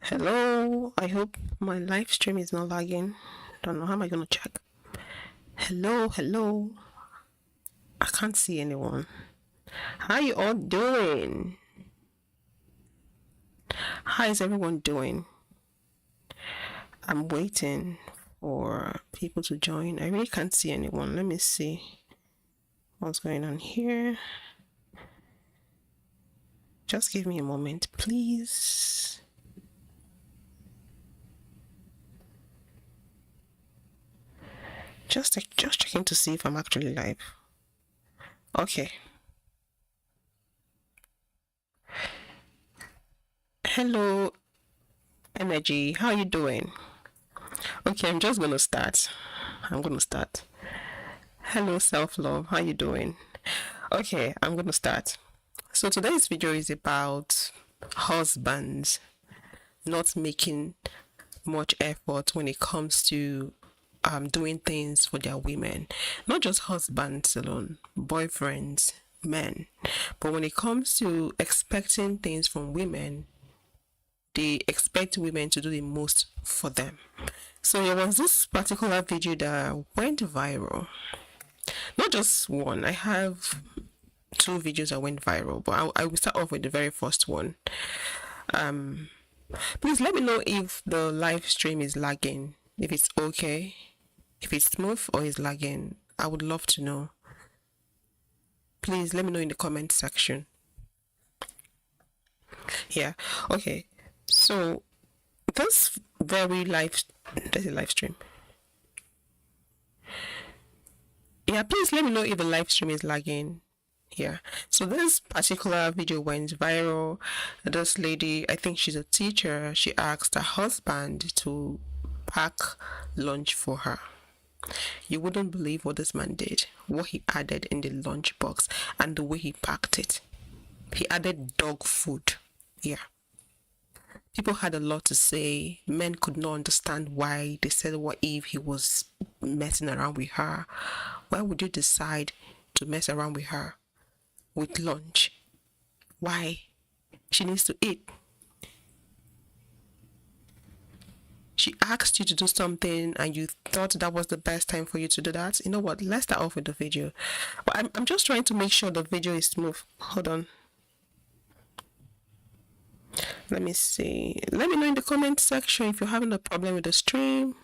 Hello, I hope my live stream is not lagging. Don't know, how am I gonna check? Hello. I can't see anyone. How you all doing? How is everyone doing? I'm waiting for people to join. I really can't see anyone. Let me see what's going on here. Just give me a moment, please. Just checking to see if I'm actually live. Okay. Hello, Energy. How are you doing? Okay, I'm just gonna start. Hello, self-love. How you doing? Okay, I'm gonna start. So today's video is about husbands not making much effort when it comes to doing things for their women. Not just husbands alone, boyfriends, men. But when it comes to expecting things from women, they expect women to do the most for them. So there was this particular video that went viral. Not just one, I have two videos that went viral, but I will start off with the very first one. Please let me know if the live stream is lagging, if it's okay, if it's smooth or is lagging. I would love to know. Please let me know in the comment section. Yeah, okay. So this very live stream. Yeah, please let me know if the live stream is lagging. Yeah, so this particular video went viral. This lady, I think she's a teacher, she asked her husband to pack lunch for her. You wouldn't believe what this man did, what he added in the lunch box, and the way he packed it. He added dog food. Yeah. People had a lot to say. Men could not understand why. They said, what if he was messing around with her? Why would you decide to mess around with her with lunch? Why? She needs to eat. She asked you to do something and you thought that was the best time for you to do that. You know what? Let's start off with the video. But I'm just trying to make sure the video is smooth. Hold on. Let me see. Let me know in the comment section if you're having a problem with the stream.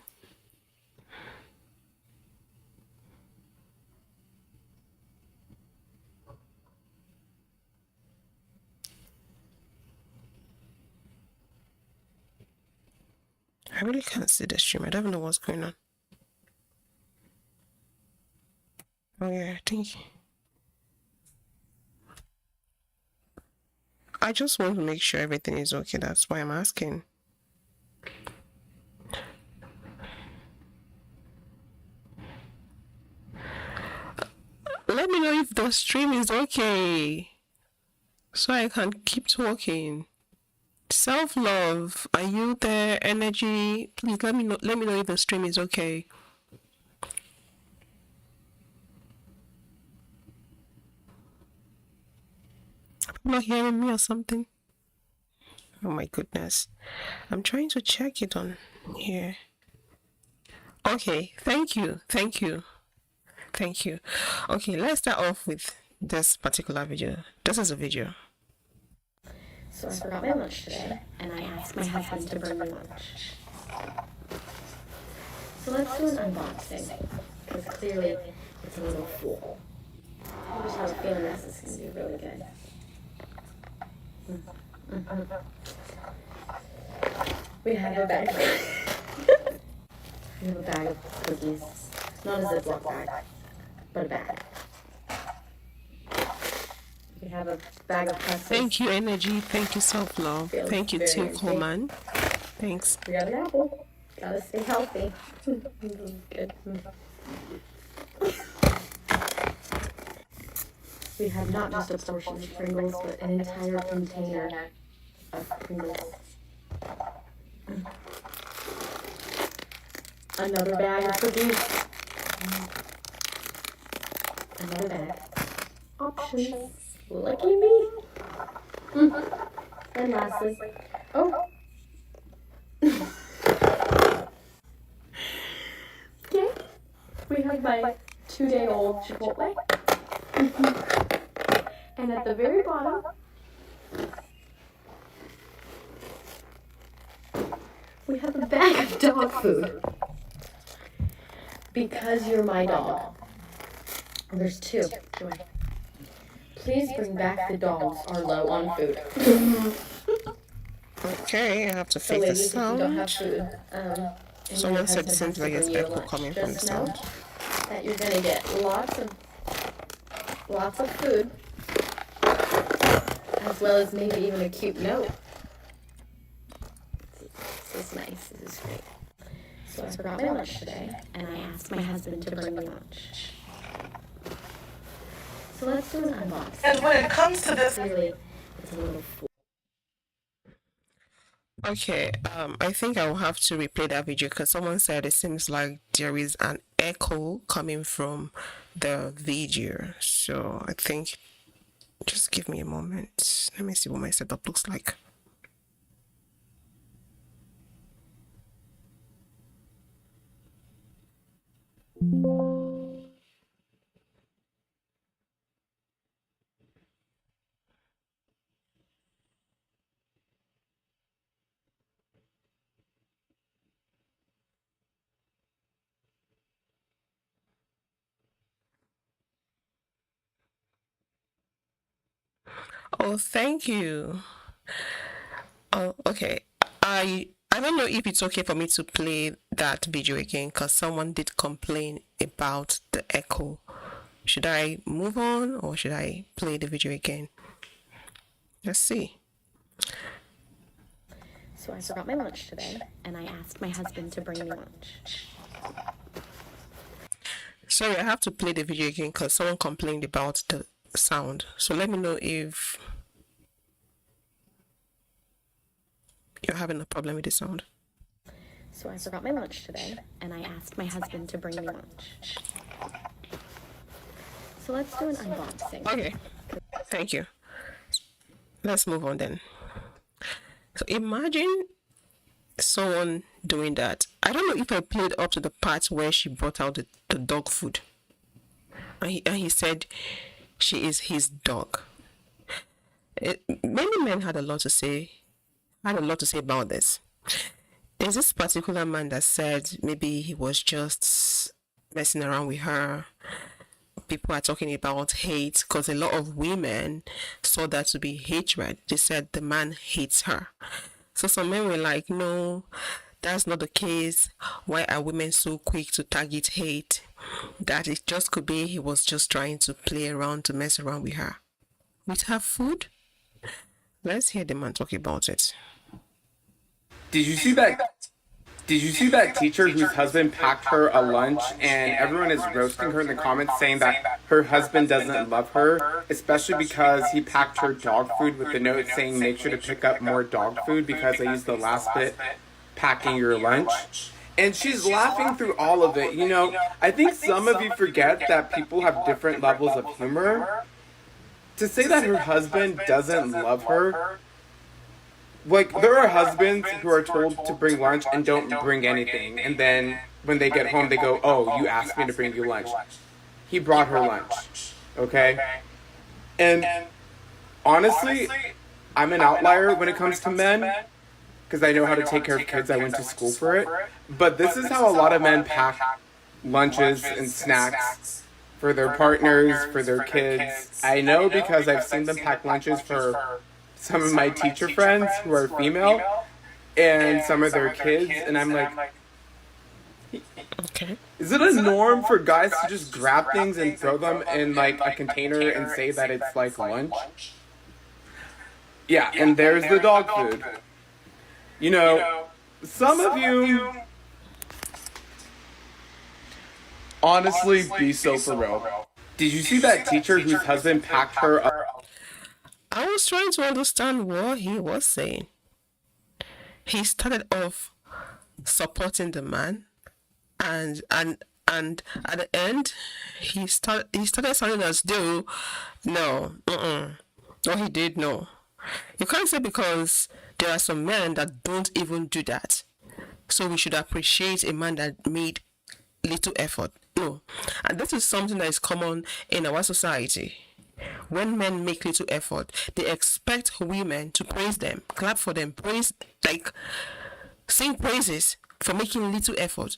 I really can't see the stream. I don't know what's going on. Oh yeah, I think I just want to make sure everything is okay. That's why I'm asking. Let me know if the stream is okay, so I can keep talking. Self-love, are you there? Energy, please let me know if the stream is okay. I'm not hearing me or something. Oh my goodness. I'm trying to check it on here. Okay, thank you. Okay, let's start off with this particular video. This is a video. So I forgot my lunch today, and I asked my husband to bring me lunch. So let's do an unboxing, because clearly it's a little full. I just have a feeling this is going to be really good. We have a bag. We have a bag of cookies. Not a Ziploc bag, but a bag. We have a bag of pretzels. Thank you, Energy. Thank you, Self-Love. Thank you, Tim Coleman. Thanks. We got an apple. Gotta stay healthy. Good. We have not just a portion of Pringles, but an entire container of Pringles. Another bag of cookies. Another bag. Options. Lucky me. And lastly, oh, my 2-day-old Chipotle. And at the very bottom, we have a bag of dog food. Because you're my dog. There's 2. Joy. Please bring back the dogs are low on food. Okay, I have to So fake the ladies, if you don't have sound. food, and Someone your said it husband seems has to like it's bring you echo lunch, coming from the just know sound. that you're gonna get lots of food, as well as maybe even a cute note. This is nice. This is great. So I forgot my lunch today, and I asked my husband to bring me lunch. So let's do an unboxing. And when it comes to this, Clearly, it's a little full. okay, I think I will have to replay that video because someone said it seems like there is an echo coming from the video. So I think just give me a moment. Let me see what my setup looks like. Oh, thank you. Oh, okay. I don't know if it's okay for me to play that video again because someone did complain about the echo. Should I move on or should I play the video again? Let's see. So I forgot my lunch today, and I asked my husband to bring me lunch. Sorry, I have to play the video again because someone complained about the sound. So let me know if you're having a problem with the sound. So I forgot my lunch today, and I asked my husband to bring me lunch. So let's do an unboxing. Okay, thank you. Let's move on then. So imagine someone doing that. I don't know if I played up to the part where she brought out the dog food. And he said she is his dog. Many men had a lot to say about this. There's this particular man that said maybe he was just messing around with her. People are talking about hate because a lot of women saw that to be hatred. They said the man hates her. So some men were like, no, that's not the case. Why are women so quick to target hate? That it just could be he was just trying to play around, to mess around with her. With her food? Let's hear the man talk about it. Did you see that? Did you see that teacher whose husband packed her a lunch and everyone is roasting her in the comments saying that her husband doesn't love her, especially because he packed her dog food with the note saying make sure to pick up more dog food because I used the last bit packing your lunch? And she's laughing through all of it. You know, I think some of you forget that people have different levels of humor. To say that her husband doesn't love her, like, there are husbands who are told to bring lunch and don't bring anything. And then when they get home, they go, oh, you asked me to bring you lunch. He brought her lunch. Okay? And honestly, I'm an outlier when it comes to men. Because I know how to take care of kids. I went to school for it. But this is how a lot of men pack lunches and snacks for their partners, for their kids. I know because I've seen them pack lunches for some of my teacher friends who are female and some of their kids, and I'm like, Okay. is it a norm for guys to just grab things and throw them in like a container and say that it's like lunch? Yeah, and there's the dog food. You know, some of you honestly be so for real. Did you see that teacher whose husband packed her up? I was trying to understand what he was saying. He started off supporting the man, and at the end, he started sounding as though, no, no, he did no. You can't say because there are some men that don't even do that. So we should appreciate a man that made little effort. No. And this is something that is common in our society. When men make little effort, they expect women to praise them, clap for them, praise, like sing praises for making little effort.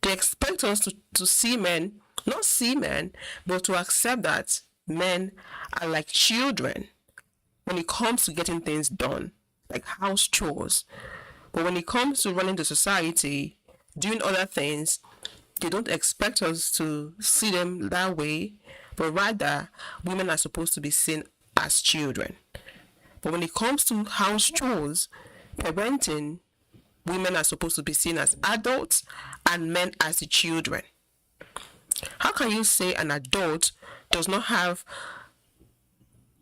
They expect us to see men, not see men, but to accept that men are like children when it comes to getting things done, like house chores. But when it comes to running the society, doing other things, they don't expect us to see them that way, but rather women are supposed to be seen as children. But when it comes to house chores, parenting, women are supposed to be seen as adults and men as the children. How can you say an adult does not have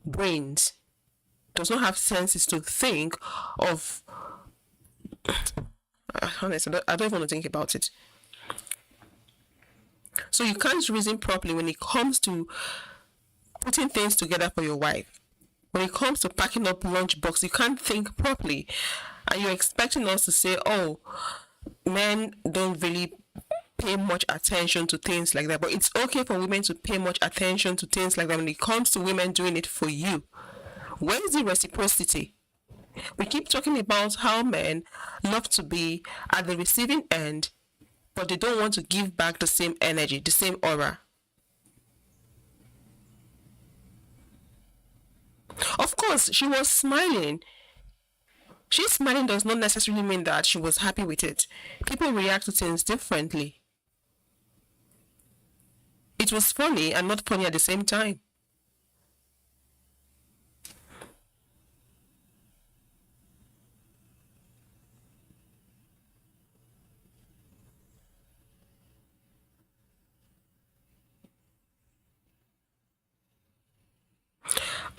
brains, does not have senses to think of? Honestly, I don't even want to think about it. So you can't reason properly when it comes to putting things together for your wife. When it comes to packing up lunchbox, you can't think properly. And you're expecting us to say, oh, men don't really pay much attention to things like that. But it's okay for women to pay much attention to things like that when it comes to women doing it for you. Where is the reciprocity? We keep talking about how men love to be at the receiving end, but they don't want to give back the same energy, the same aura. Of course, she was smiling. She smiling does not necessarily mean that she was happy with it. People react to things differently. It was funny and not funny at the same time.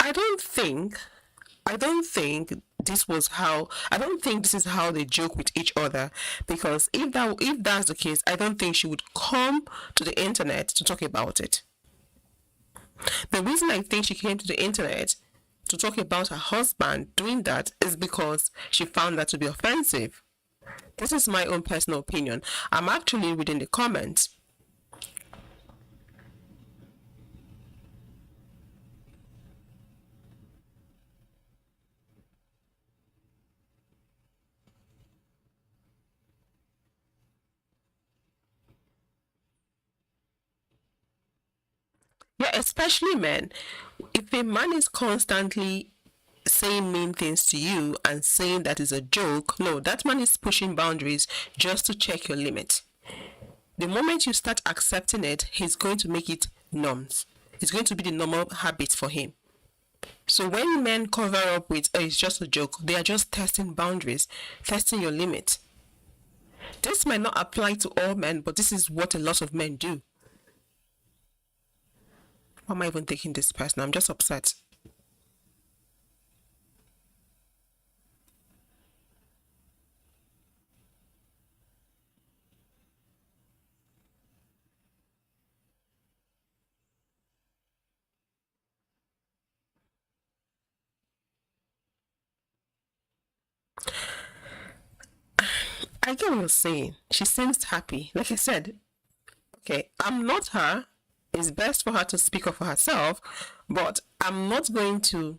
I don't think I don't think I don't think this is how they joke with each other, because if that's the case, I don't think she would come to the internet to talk about it. The reason I think she came to the internet to talk about her husband doing that is because she found that to be offensive. This is my own personal opinion. I'm actually reading the comments. Yeah, especially men. If a man is constantly saying mean things to you and saying that is a joke, no, that man is pushing boundaries just to check your limit. The moment you start accepting it, he's going to make it norms. It's going to be the normal habit for him. So when men cover up with, oh, it's just a joke, they are just testing boundaries, testing your limit. This might not apply to all men, but this is what a lot of men do. Why am I even taking this person? I'm just upset. I get what you're saying. She seems happy. Like I said, okay, I'm not her. It's best for her to speak up for herself, but I'm not going to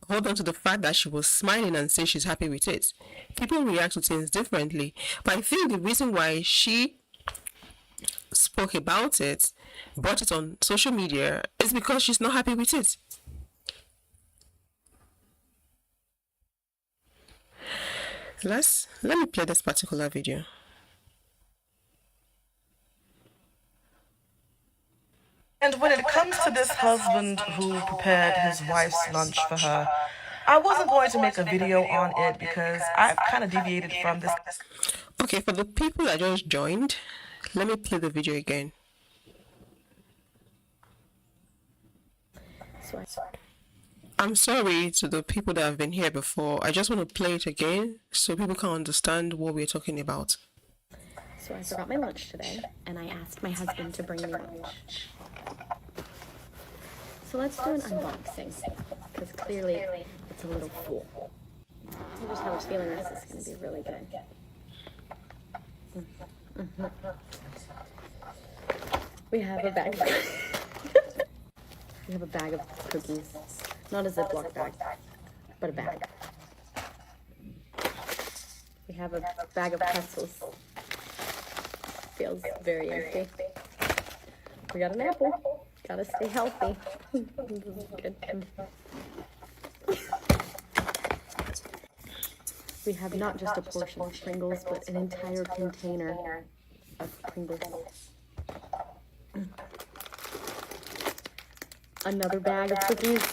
hold on to the fact that she was smiling and say she's happy with it. People react to things differently, but I think the reason why she spoke about it, brought it on social media, is because she's not happy with it. Let me play this particular video. And when it comes to this husband who prepared his wife's lunch for her, I wasn't going to make a video on it because I've kind of deviated from this. Okay, for the people that just joined, let me play the video again. I'm sorry to the people that have been here before. I just want to play it again so people can understand what we're talking about. So I forgot my lunch today, and I asked my husband to bring me lunch. So let's do an unboxing, because clearly it's a little full. I just have a feeling this is going to be really good. We have a bag. We have a bag of cookies. Not a Ziploc bag, but a bag. We have a bag of pretzels. Feels very empty. We got an apple. Gotta stay healthy. This is good. We have not just a portion of Pringles, but an entire container of Pringles. Another bag of cookies.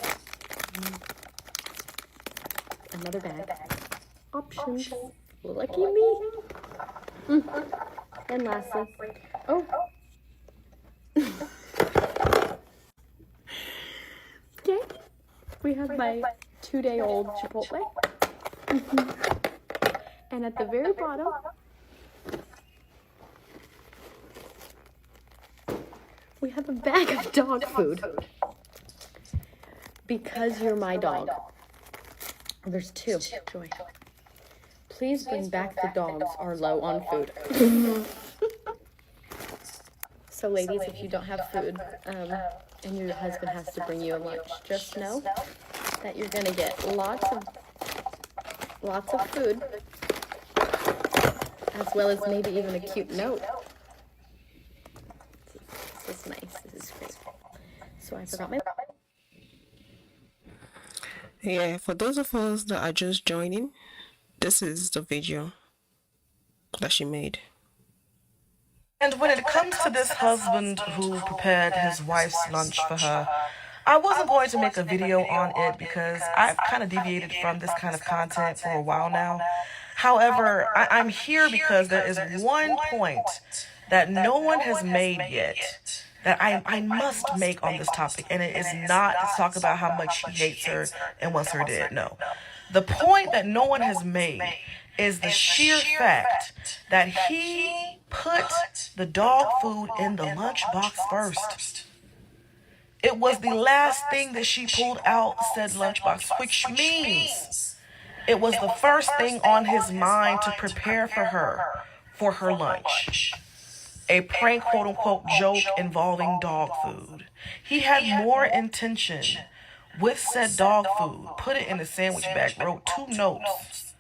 Another bag. Options. Lucky me. And lastly, oh. Okay. We have my 2-day-old Chipotle. And at the very bottom, we have a bag of dog food. Because you're my dog. There's 2, Joy. Please bring back the dogs are low on food. So ladies, if you don't have food, and your husband has to bring you a lunch, just know that you're gonna get lots of food, as well as maybe even a cute note. This is nice. This is great. So I forgot my. Yeah, for those of us that are just joining, this is the video that she made. And when it comes to this husband who prepared his wife's lunch for her, I wasn't going to make a video on it because I've kind of deviated from this kind of content for a while now. However, I'm here because there is one point that no one has made yet that I must make on this topic, and it is not to talk about how much he hates her and wants her dead. No. The point that no one has made is the sheer fact that he put the dog food in the lunchbox first. It was the last thing that she pulled out said lunchbox, which means it was the first thing on his mind to prepare for her lunch. A prank, quote-unquote, joke involving dog food. He had more intention with said dog food, put it in a sandwich bag, wrote 2 notes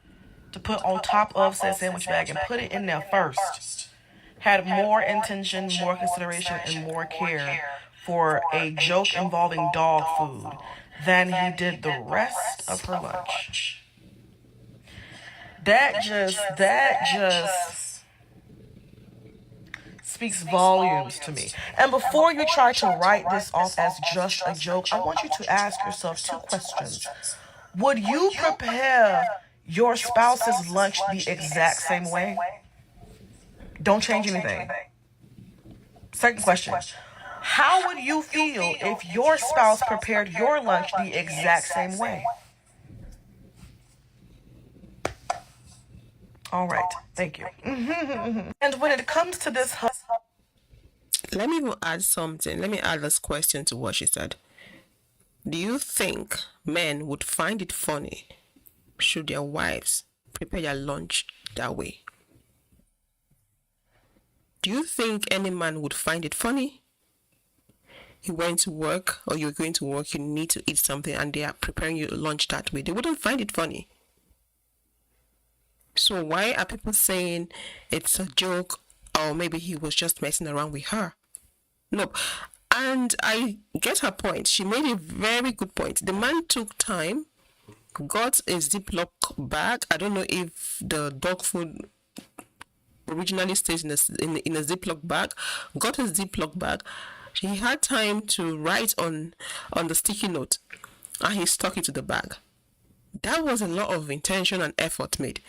to put on top of said sandwich bag and put it in there first. Had more intention, more consideration, and more care for a joke involving dog food than he did the rest of her lunch. That just speaks volumes to me. And before you try to write this off as just a joke, I want you to ask yourself 2 questions. Would you prepare your spouse's lunch the exact same way? Don't change anything. Second question. How would you feel if your spouse prepared your lunch the exact same way? All right. Thank you. And when it comes to this... Let me even add something. Let me add this question to what she said. Do you think men would find it funny should their wives prepare their lunch that way? Do you think any man would find it funny? You went to work, or you're going to work, you need to eat something, and they are preparing your lunch that way. They wouldn't find it funny. So why are people saying it's a joke, or maybe he was just messing around with her? No. And I get her point. She made a very good point. The man took time, got a Ziploc bag. I don't know if the dog food originally stays in a Ziploc bag. Got a Ziploc bag. He had time to write on the sticky note, and he stuck it to the bag. That was a lot of intention and effort made.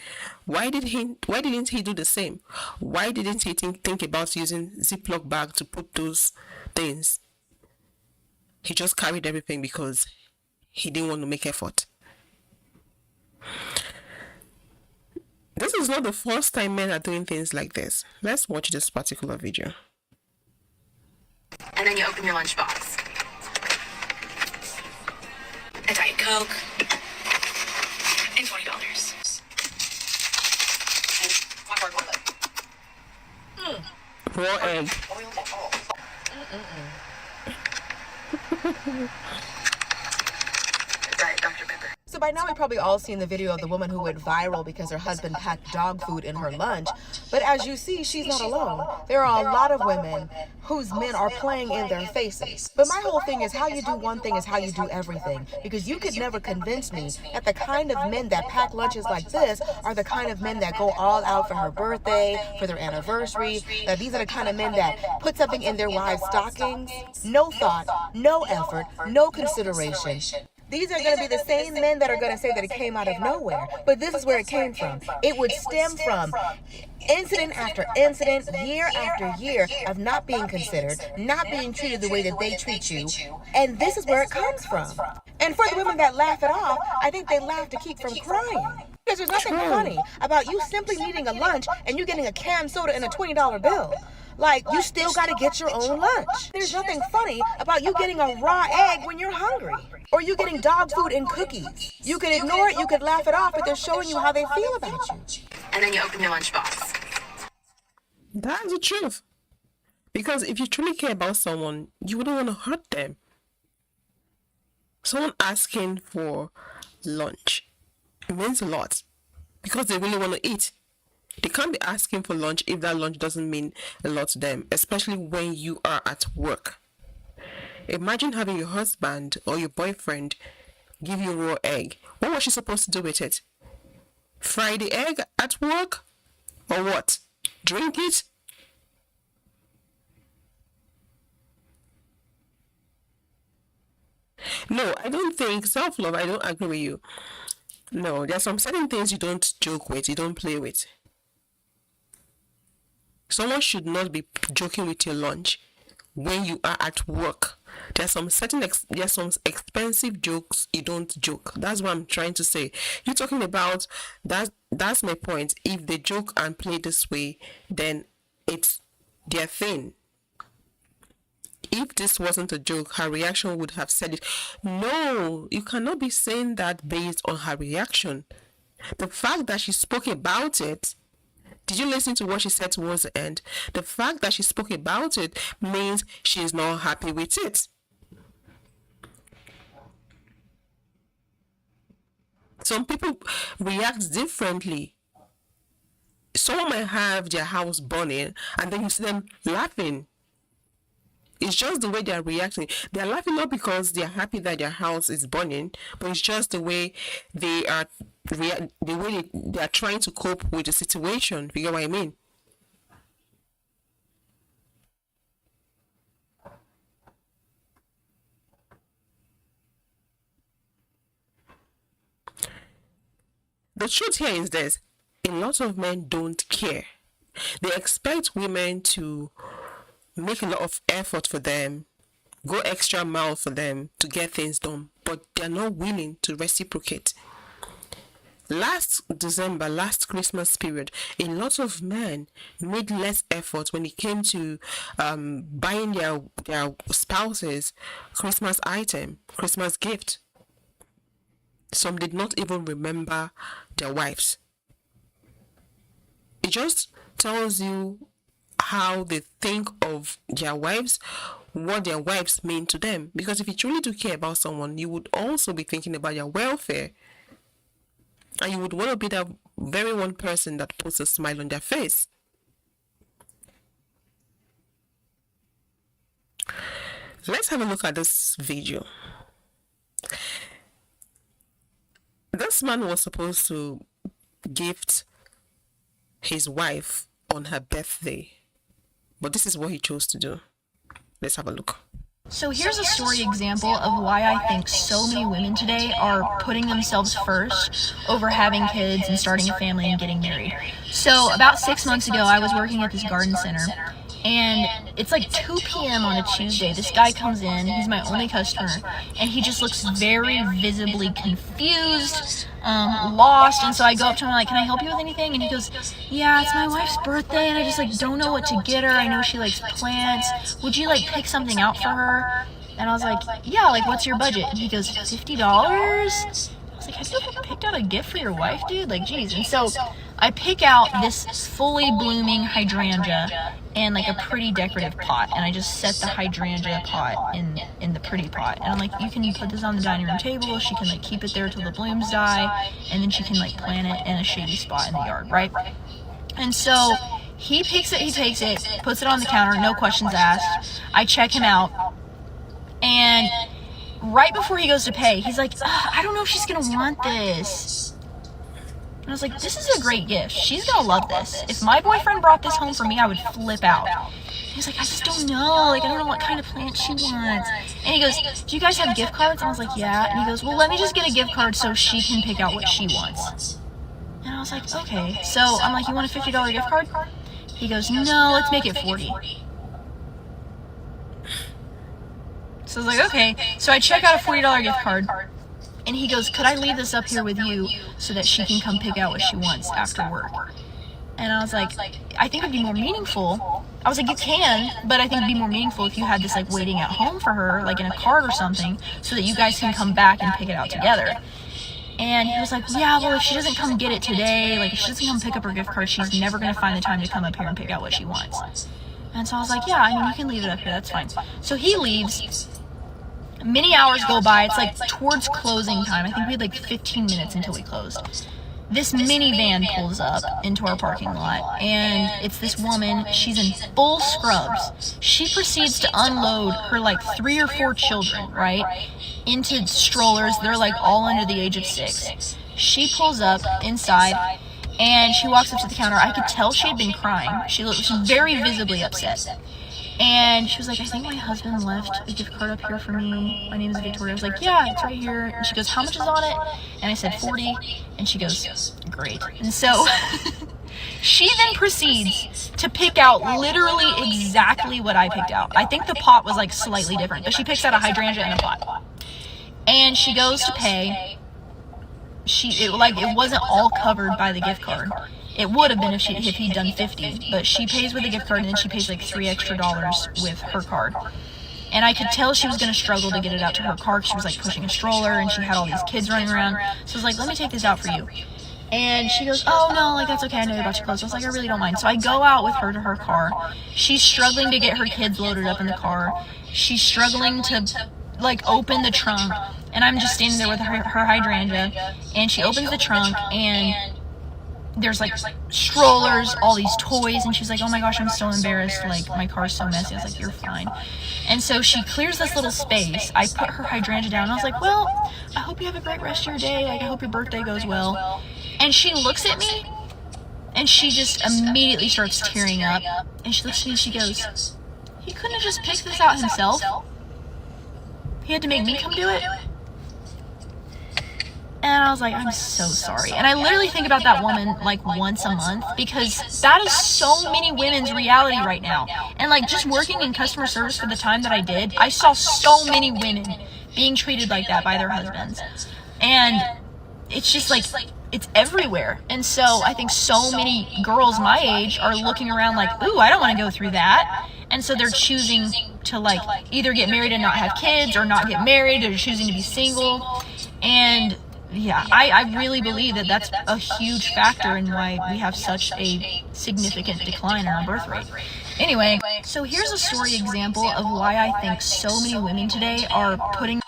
Why didn't he do the same? Why didn't he think about using Ziploc bag to put those things? He just carried everything because he didn't want to make effort. This is not the first time men are doing things like this. Let's watch this particular video. And then you open your lunchbox. A Diet Coke. And $20. And one more toilet. Raw egg. Diet Dr. Pepper. So by now we've probably all seen the video of the woman who went viral because her husband packed dog food in her lunch. But as you see, she's not alone. There are a lot of women whose men are playing in their faces. But my whole thing is how you do one thing is how you do everything. Because you could never convince me that the kind of men that pack lunches like this are the kind of men that go all out for her birthday, for their anniversary, that these are the kind of men that put something in their wives' stockings. No thought, no effort, no consideration. These are going to be the same men that are going to say that it came out of nowhere. But this is where it came from. It would stem from incident after incident, year after year of not being considered, not being treated the way that they treat you. And this is where it comes from. And for the women that laugh it off, I think they laugh to keep from crying. Because there's nothing funny about you simply needing a lunch and you getting a canned soda and a $20 bill. Like, you still got to get your own lunch. There's nothing funny about you getting a raw egg when you're hungry. Or you getting dog food and cookies. You could ignore it, you could laugh it off, but they're showing you how they feel about you. And then you open your lunchbox. That's the truth. Because if you truly care about someone, you wouldn't want to hurt them. Someone asking for lunch, it means a lot. Because they really want to eat. They can't be asking for lunch if that lunch doesn't mean a lot to them, especially when you are at work. Imagine having your husband or your boyfriend give you a raw egg. What was she supposed to do with it? Fry the egg at work? Or what? Drink it? No, I don't think self-love, I don't agree with you. No, there are some certain things you don't joke with, you don't play with. Someone should not be joking with your lunch when you are at work. There are some expensive jokes you don't joke. That's what I'm trying to say. You're talking about that. That's my point. If they joke and play this way, then it's their thing. If this wasn't a joke, her reaction would have said it. No, you cannot be saying that based on her reaction. The fact that she spoke about it. Did you listen to what she said towards the end? The fact that she spoke about it means she is not happy with it. Some people react differently. Someone might have their house burning and then you see them laughing. It's just the way they are reacting. They are laughing not because they are happy that their house is burning, but it's just the way they are they are trying to cope with the situation. You get what I mean? The truth here is this: a lot of men don't care. They expect women to make a lot of effort for them, go extra mile for them to get things done, but they're not willing to reciprocate. Last December, last Christmas period, a lot of men made less effort when it came to buying their spouses Christmas item, Christmas gift. Some did not even remember their wives. It just tells you how they think of their wives, what their wives mean to them. Because if you truly do care about someone, you would also be thinking about their welfare. And you would want to be that very one person that puts a smile on their face. Let's have a look at this video. This man was supposed to gift his wife on her birthday, but this is what he chose to do. Let's have a look. So here's a story example of why I think so many women today are putting themselves first over having kids and starting a family and getting married. So about 6 months ago, I was working at this garden center, and it's like 2 p.m. on a Tuesday. This guy comes in, he's my only customer, and he just looks very visibly confused, lost. And so I go up to him, like, can I help you with anything? And he goes, yeah, it's my wife's birthday and I just like don't know what to get her. I know she likes plants. Would you like pick something out for her? And I was like, yeah, like what's your budget? And he goes, $50? I was like, have you ever picked out a gift for your wife, dude? Like, geez. And so I pick out this fully blooming hydrangea, and like a pretty decorative pot, and I just set the hydrangea pot in the pretty pot, and I'm like, you can put this on the dining room table, she can like keep it there till the blooms die, and then she can like plant it in a shady spot in the yard, right? And so he picks it, he takes it, puts it on the counter, no questions asked. I check him out, and right before he goes to pay, he's like, I don't know if she's gonna want this. And I was like, this is a great gift. She's gonna love this. If my boyfriend brought this home for me, I would flip out. He's like, I just don't know. Like, I don't know what kind of plant she wants. And he goes, do you guys have gift cards? And I was like, yeah. And he goes, well, let me just get a gift card so she can pick out what she wants. And I was like, okay. So I'm like, you want a $50 gift card? He goes, no, let's make it 40. So I was like, okay. So I check out a $40 gift card. And he goes, could I leave this up here with you so that she can come pick out what she wants after work? And I was like, I think it'd be more meaningful. I was like, you can, but I think it'd be more meaningful if you had this like waiting at home for her, like in a cart or something, so that you guys can come back and pick it out together. And he was like, yeah, well, if she doesn't come get it today, like if she doesn't come pick up her gift card, she's never going to find the time to come up here and pick out what she wants. And so I was like, yeah, I mean, you can leave it up here, that's fine. So he leaves. Many hours go by. It's like towards closing time. I think we had like 15 minutes until we closed. This minivan pulls up into our parking lot, and it's this woman. She's in full scrubs. She proceeds to unload her like 3 or 4 children, right, into strollers. They're like all under the age of 6. She pulls up inside, and she walks up to the counter. I could tell she had been crying. She was very visibly upset. And she was like, I think my husband left a gift card up here for me. My name is Victoria. I was like, yeah, it's right here. And she goes, how much is on it? And I said 40. And she goes, great. And so she then proceeds to pick out literally exactly what I picked out. I think the pot was like slightly different, but she picks out a hydrangea and a pot. And she goes to pay. It wasn't all covered by the gift card. It would have been if he'd done 50, but she pays with a gift card, and then she pays like $3 extra with her card. And I could tell she was going to struggle to get it out to her car, because she was like pushing a stroller, and she had all these kids running around. So I was like, let me take this out for you. And she goes, oh no, like that's okay, I know you're about to close. I was like, I really don't mind. So I go out with her to her car. She's struggling to get her kids loaded up in the car. She's struggling to like open the trunk, and I'm just standing there with her hydrangea, and she opens the trunk, and there's like strollers, all these toys, and she's like, oh my gosh, I'm so embarrassed, like my car's so messy. I was like, you're fine. And so she clears this little space. I put her hydrangea down, and I was like, well, I hope you have a great rest of your day, like I hope your birthday goes well. And she looks at me, and she just immediately starts tearing up, and she looks at me and she goes, he couldn't have just picked this out himself? He had to make me come do it? And I was like, I'm so sorry. And I literally think about that woman like once a month, because that is so many women's reality right now. And like just working in customer service for the time that I did, I saw so many women being treated like that by their husbands. And it's just like, it's everywhere. And so I think so many girls my age are looking around like, ooh, I don't want to go through that. And so they're choosing to like either get married and not have kids, or not get married, or choosing to be single. And yeah, I really believe that that's a huge factor in why we have such a significant decline in our birth rate. Anyway, so here's a story example of why I think so many women today are putting...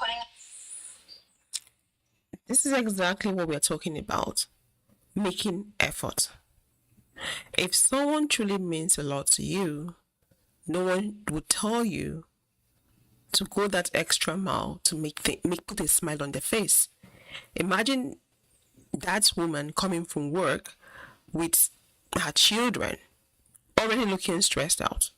This is exactly what we're talking about. Making effort. If someone truly means a lot to you, no one would tell you to go that extra mile to put a smile on their face. Imagine that woman coming from work with her children, already looking stressed out,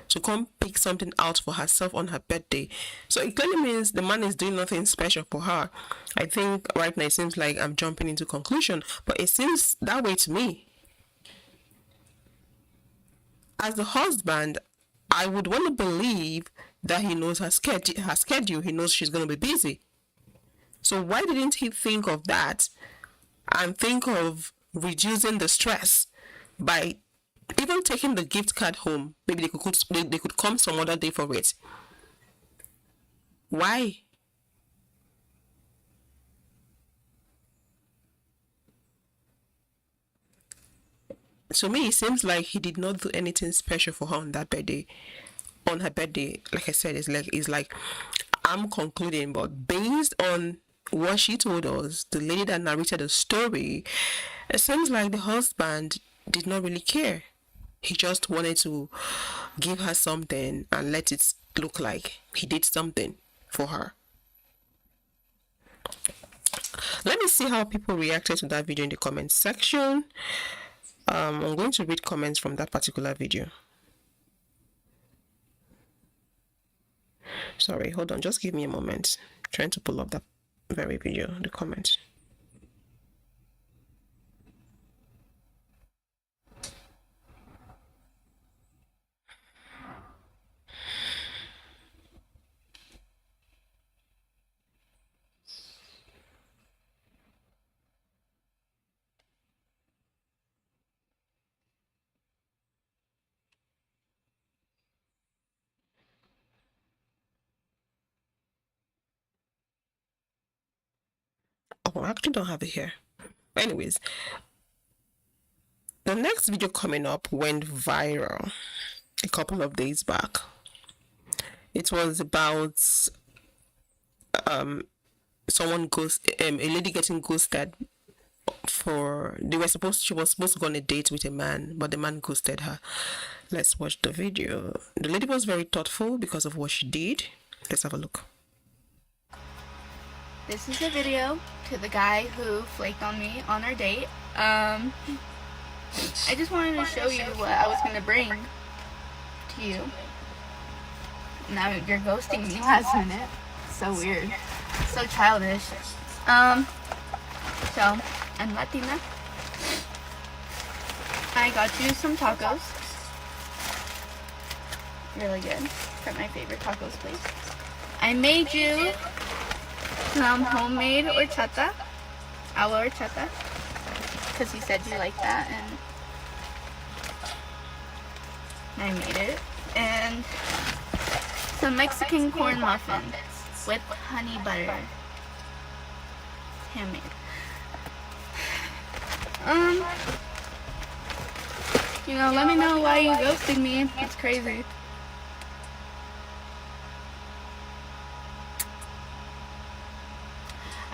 to come pick something out for herself on her birthday. So it clearly means the man is doing nothing special for her. I think right now it seems like I'm jumping into conclusion, but it seems that way to me. As the husband, I would want to believe that he knows her schedule. He knows she's going to be busy. So why didn't he think of that and think of reducing the stress by even taking the gift card home? Maybe they could come some other day for it. Why? to me, it seems like he did not do anything special for her on that birthday. On her birthday, like I said, it's like I'm concluding, but based on what she told us, the lady that narrated the story, it seems like the husband did not really care. He just wanted to give her something and let it look like he did something for her. Let me see how people reacted to that video in the comment section. I'm going to read comments from that particular video. Sorry, hold on, just give me a moment. I'm trying to pull up that very video, the comment. Oh, I actually don't have it here. Anyways, the next video coming up went viral a couple of days back. It was about someone a lady getting ghosted for she was supposed to go on a date with a man, but the man ghosted her. Let's watch the video. The lady was very thoughtful because of what she did. Let's have a look. This is a video to the guy who flaked on me on our date. I just wanted to show you what I was going to bring to you. Now you're ghosting me last minute. So weird. So childish. So, I'm Latina. I got you some tacos. Really good. From my favorite tacos place. I made you some homemade horchata, agua horchata, because you said you like that, and I made it. And some Mexican corn muffins with honey butter, handmade. Let me know why you ghosted me. It's crazy.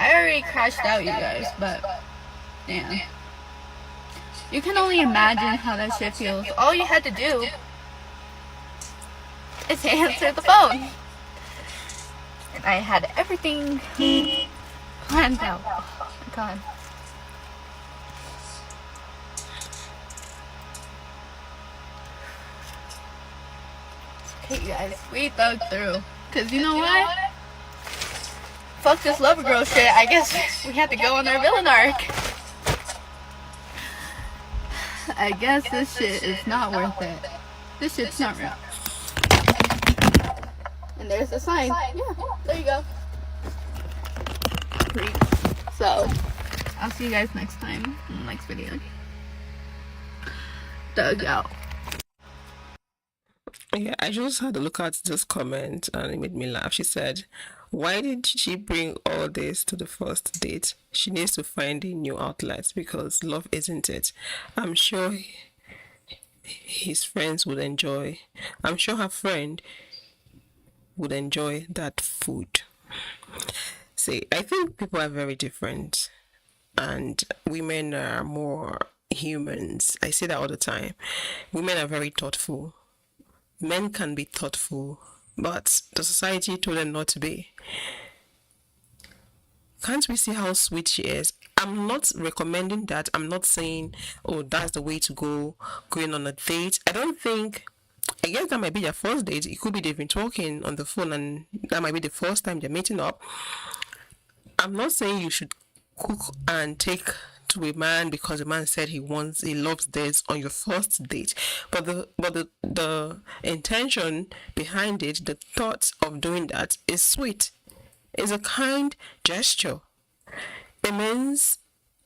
I already crashed out, you guys, but damn. You can only imagine how that shit feels. All you had to do is answer the phone. And I had everything planned out. Oh my god. It's okay, you guys. We thug through. Cause you know what? Fuck this lover girl shit. I guess we had to go on our villain arc. I guess this shit is not worth it. This shit's not real. And there's the sign. Yeah, there you go. So, I'll see you guys next time in the next video. Dug out. Yeah, I just had a look at this comment and it made me laugh. She said, why did she bring all this to the first date? She needs to find a new outlet because love isn't it. I'm sure his friends would enjoy. I'm sure her friend would enjoy that food. See, I think people are very different and women are more humans. I say that all the time. Women are very thoughtful. Men can be thoughtful, but the society told them not to be. Can't we see how sweet she is? I'm not recommending that. I'm not saying, oh, that's the way to go, going on a date. I guess that might be their first date. It could be they've been talking on the phone and that might be the first time they're meeting up. I'm not saying you should cook and take to a man because the man said he loves this on your first date, but the intention behind it, the thought of doing that is sweet. It's a kind gesture. It means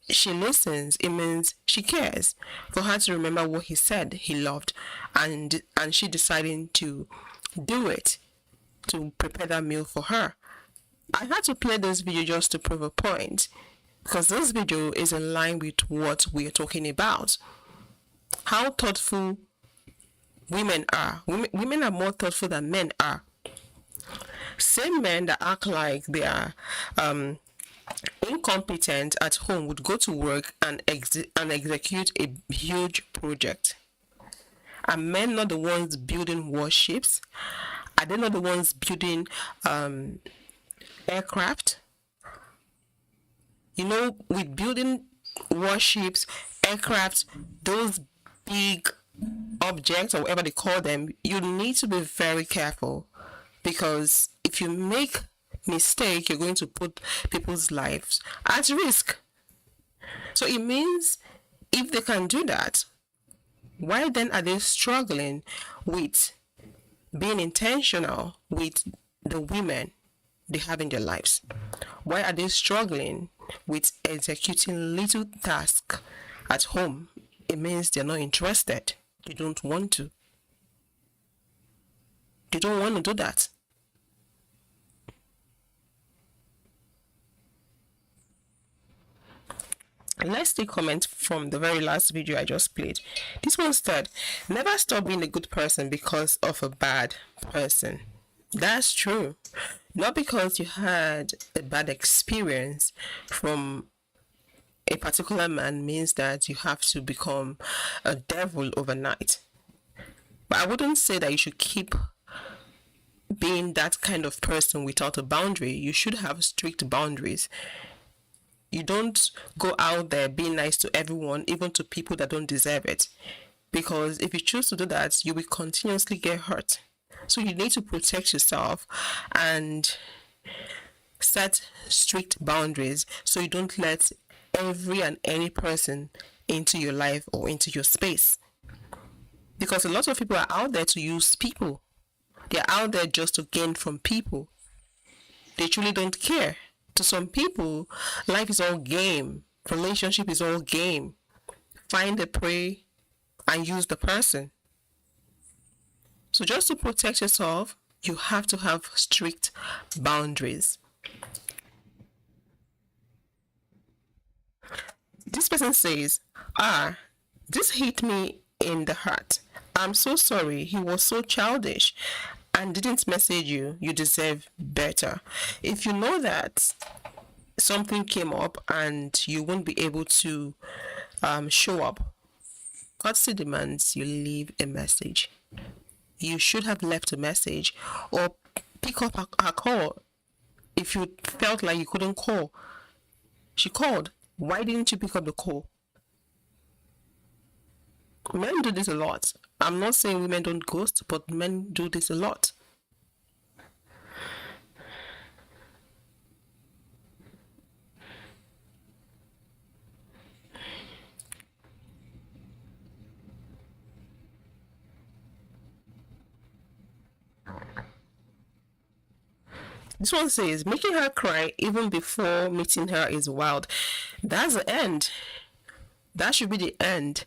she listens. It means she cares. For her to remember what he said he loved, and she deciding to do it, to prepare that meal for her. I had to play this video just to prove a point, because this video is in line with what we are talking about. how thoughtful women are. Women are more thoughtful than men are. Same men that act like they are incompetent at home would go to work and execute a huge project. Are men not the ones building warships? Are they not the ones building aircraft? You know, with building warships, aircraft, those big objects or whatever they call them, you need to be very careful, because if you make mistake, you're going to put people's lives at risk. So it means if they can do that, why then are they struggling with being intentional with the women they have in their lives? Why are they struggling with executing little tasks at home? It means they're not interested. They don't want to. They don't want to do that. Let's take comment from the very last video I just played. This one said, never stop being a good person because of a bad person. That's true. Not because you had a bad experience from a particular man means that you have to become a devil overnight. But I wouldn't say that you should keep being that kind of person without a boundary. You should have strict boundaries. You don't go out there being nice to everyone, even to people that don't deserve it. Because if you choose to do that, you will continuously get hurt. So you need to protect yourself and set strict boundaries so you don't let every and any person into your life or into your space. Because a lot of people are out there to use people. They're out there just to gain from people. They truly don't care. To some people, life is all game. Relationship is all game. Find the prey and use the person. So just to protect yourself, you have to have strict boundaries. This person says, this hit me in the heart. I'm so sorry. He was so childish and didn't message you. You deserve better. If you know that something came up and you won't be able to show up, courtesy demands you leave a message. You should have left a message or pick up her call. If you felt like you couldn't call, she called. Why didn't you pick up the call? Men do this a lot. I'm not saying women don't ghost, but men do this a lot. This one says, making her cry even before meeting her is wild. That's the end. That should be the end.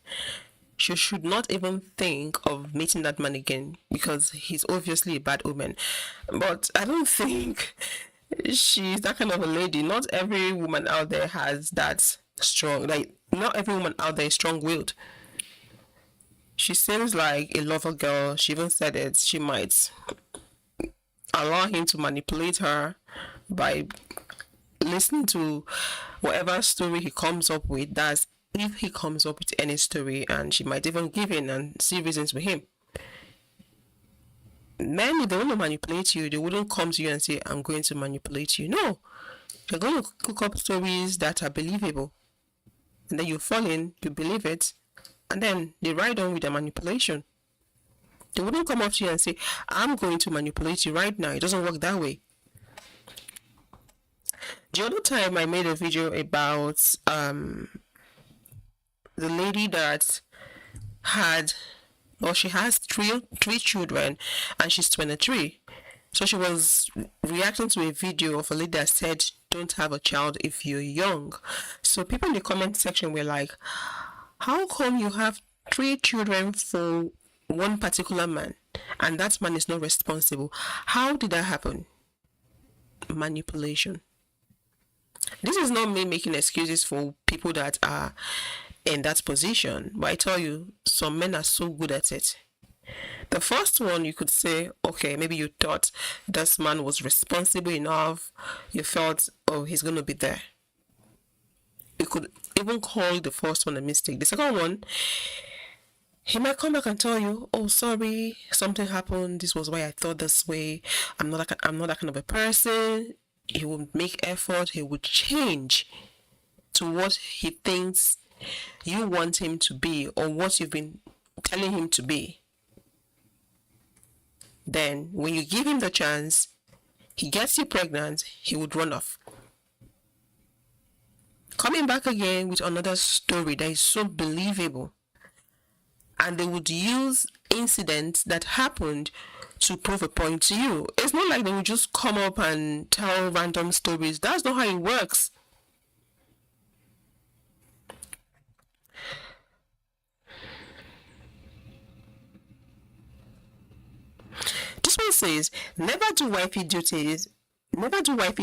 She should not even think of meeting that man again because he's obviously a bad woman. But I don't think she's that kind of a lady. Not every woman out there has that strong, like, not every woman out there is strong-willed. She seems like a lover girl. She even said it. She might allow him to manipulate her by listening to whatever story he comes up with. That's if he comes up with any story, and she might even give in and see reasons with him. Men, if they want to manipulate you, they wouldn't come to you and say, I'm going to manipulate you. No, they're going to cook up stories that are believable, and then you fall in, you believe it, and then they ride on with the manipulation. They wouldn't come up to you and say, I'm going to manipulate you right now. It doesn't work that way. The other time I made a video about the lady that she has three children and she's 23. So she was reacting to a video of a lady that said, don't have a child if you're young. So people in the comment section were like, how come you have 3 children for one particular man and that man is not responsible? How did that happen? Manipulation. This is not me making excuses for people that are in that position. But I tell you, some men are so good at it. The first one, you could say, okay, maybe you thought this man was responsible enough. You felt, oh, he's going to be there. You could even call the first one a mistake. The second one, he might come back and tell you, oh, sorry, something happened. This was why I thought this way. I'm not that kind of a person. He will make effort. He will change to what he thinks you want him to be or what you've been telling him to be. Then, when you give him the chance, he gets you pregnant, he would run off. Coming back again with another story that is so believable. And they would use incidents that happened to prove a point to you. It's not like they would just come up and tell random stories. That's not how it works. This one says, never do wifey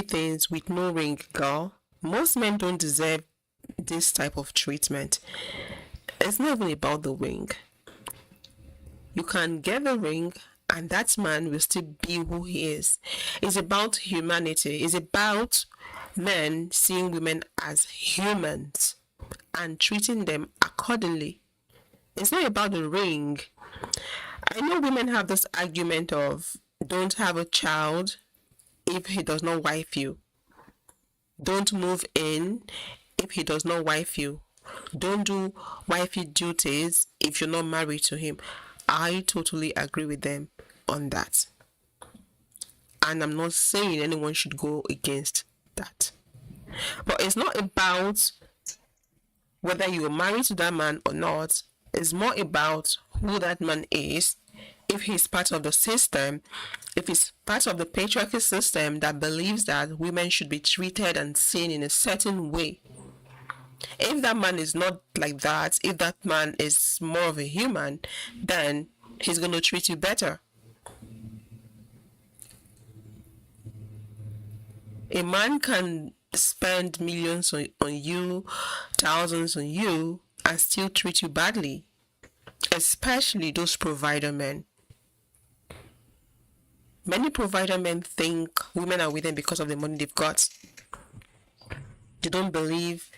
things with no ring, girl. Most men don't deserve this type of treatment. It's not even about the ring. You can get the ring and that man will still be who he is. It's about humanity. It's about men seeing women as humans and treating them accordingly. It's not about the ring. I know women have this argument of don't have a child if he does not wife you. Don't move in if he does not wife you. Don't do wifey duties if you're not married to him. I totally agree with them on that. And I'm not saying anyone should go against that. But it's not about whether you are married to that man or not. It's more about who that man is. If he's part of the system, if he's part of the patriarchy system that believes that women should be treated and seen in a certain way. If that man is not like that, if that man is more of a human, then he's going to treat you better. A man can spend millions on you, thousands on you, and still treat you badly. Especially those provider men. Many provider men think women are with them because of the money they've got. They don't believe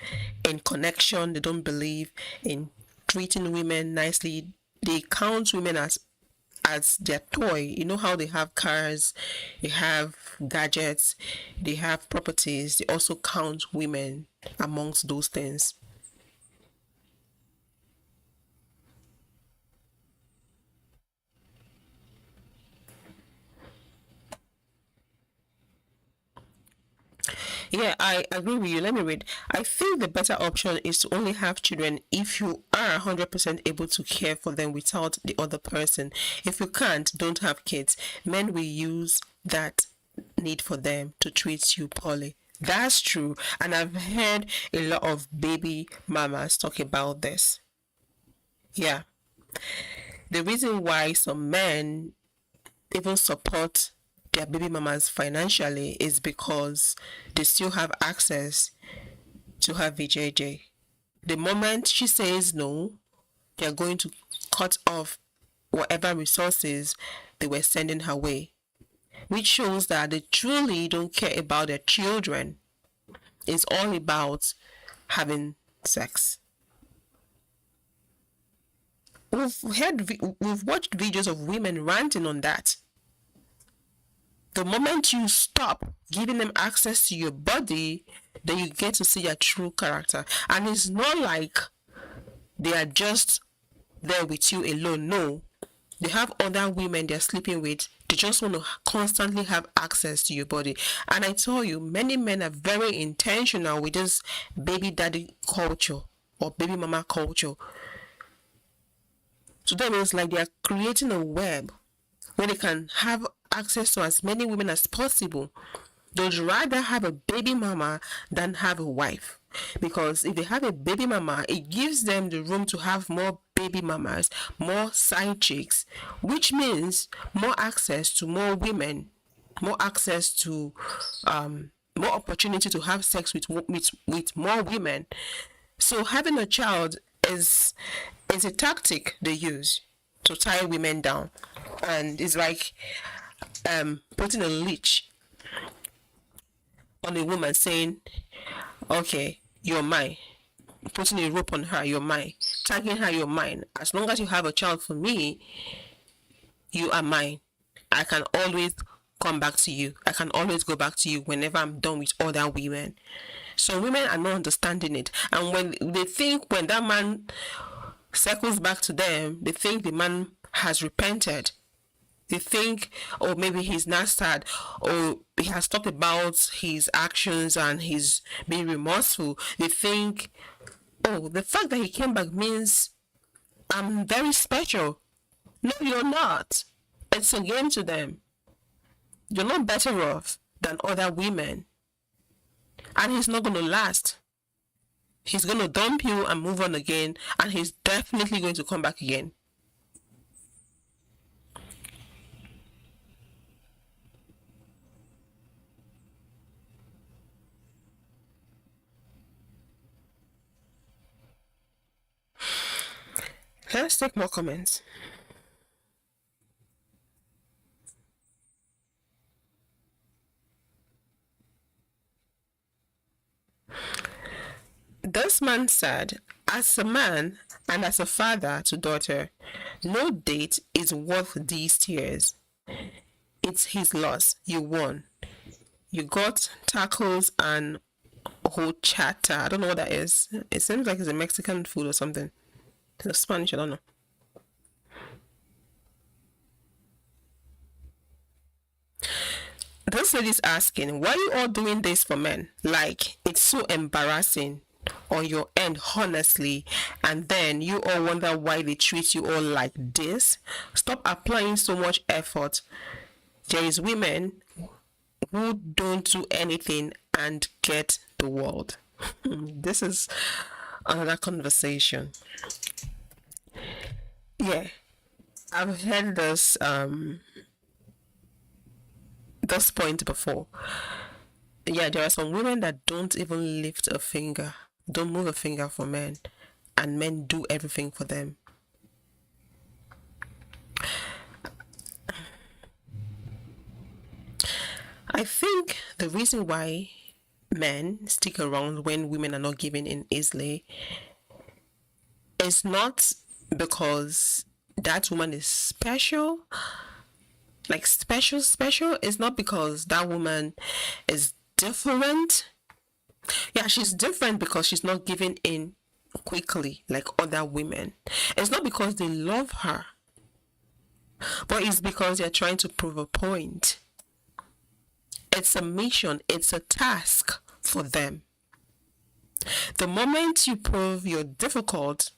in connection. They don't believe in treating women nicely. They count women as their toy. You know how they have cars, they have gadgets, they have properties. They also count women amongst those things. Yeah, I agree with you. Let me read. I think the better option is to only have children if you are 100% able to care for them without the other person. If you can't, don't have kids. Men will use that need for them to treat you poorly. That's true. And I've heard a lot of baby mamas talk about this. Yeah. The reason why some men even support their baby mamas financially is because they still have access to her VJJ. The moment she says no, they're going to cut off whatever resources they were sending her way, which shows that they truly don't care about their children. It's all about having sex. We've watched videos of women ranting on that. The moment you stop giving them access to your body, then you get to see their true character. And it's not like they are just there with you alone. No. They have other women they're sleeping with. They just want to constantly have access to your body. And I tell you, many men are very intentional with this baby daddy culture or baby mama culture. To them, it's like they are creating a web where they can have access to as many women as possible. They'd rather have a baby mama than have a wife. Because if they have a baby mama, it gives them the room to have more baby mamas, more side chicks, which means more access to more women, more access to more opportunity to have sex with more women. So having a child is a tactic they use to tie women down, and it's like putting a leash on a woman, saying, "Okay, you're mine." Putting a rope on her, "You're mine." Tagging her, "You're mine. As long as you have a child for me, you are mine. I can always come back to you. I can always go back to you whenever I'm done with other women." So women are not understanding it, and when they think, when that man circles back to them, they think the man has repented. They think, oh, maybe he's not sad, or he has talked about his actions and he's being remorseful. They think, oh, the fact that he came back means I'm very special. No, you're not. It's a game to them. You're not better off than other women. And he's not going to last. He's going to dump you and move on again, and he's definitely going to come back again. Let's take more comments. This man said, as a man and as a father to daughter, no date is worth these tears. It's his loss. You won. You got tacos and horchata. I don't know what that is. It seems like it's a Mexican food or something. It's Spanish, I don't know. This lady's asking, why are you all doing this for men? Like, it's so embarrassing on your end, honestly, and then you all wonder why they treat you all like this. Stop applying so much effort. There is women who don't do anything and get the world. This is another conversation. Yeah, I've heard this point before. Yeah, there are some women that don't even lift a finger, don't move a finger for men, and men do everything for them. I think the reason why men stick around when women are not giving in easily is not because that woman is special, like special. It's not because that woman is different. Yeah, she's different because she's not giving in quickly like other women. It's not because they love her, but it's because they're trying to prove a point. It's a mission, it's a task for them. The moment you prove you're difficult,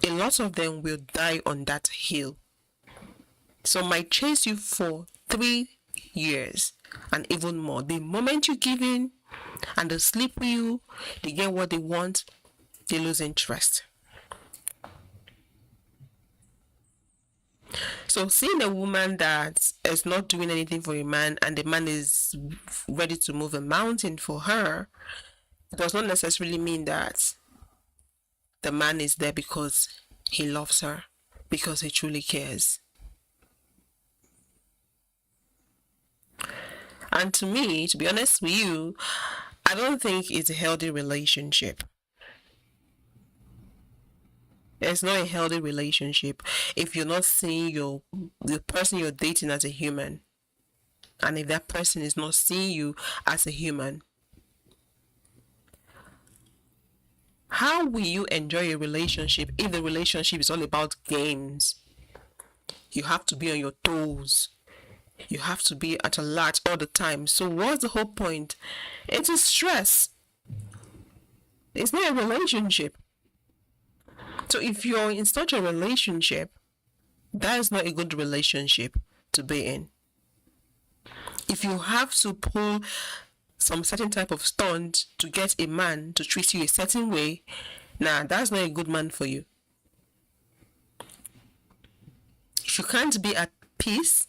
a lot of them will die on that hill. So might chase you for 3 years and even more. The moment you give in and they sleep with you, they get what they want, they lose interest. So seeing a woman that is not doing anything for a man and the man is ready to move a mountain for her does not necessarily mean that the man is there because he loves her, because he truly cares. And to me, to be honest with you, I don't think it's a healthy relationship. It's not a healthy relationship if you're not seeing the person you're dating as a human, and if that person is not seeing you as a human. How will you enjoy a relationship if the relationship is all about games? You have to be on your toes. You have to be at alert all the time. So what's the whole point? It is stress. It's not a relationship. So if you're in such a relationship, that is not a good relationship to be in. If you have to pull some certain type of stunt to get a man to treat you a certain way, nah, that's not a good man for you. If you can't be at peace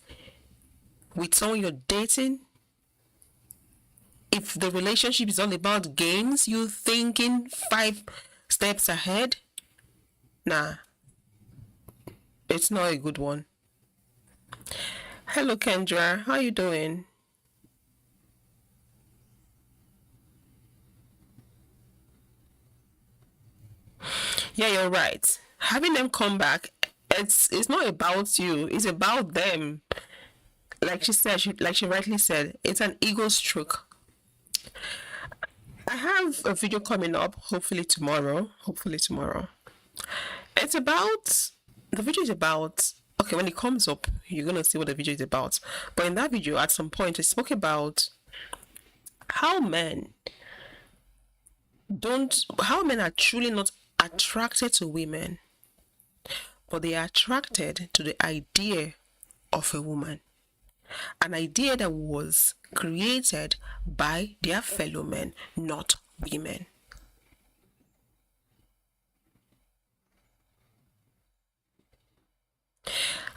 with someone you're dating, if the relationship is all about games, you thinking 5 steps ahead, Nah, it's not a good one. Hello, Kendra. How you doing? Yeah, you're right. Having them come back, it's not about you. It's about them. Like she said, like she rightly said, it's an ego stroke. I have a video coming up, hopefully tomorrow. Hopefully tomorrow. It's about the video is about okay, when it comes up, you're gonna see what the video is about. But in that video, at some point, I spoke about how men how men are truly not attracted to women, but they are attracted to the idea of a woman. An idea that was created by their fellow men, not women.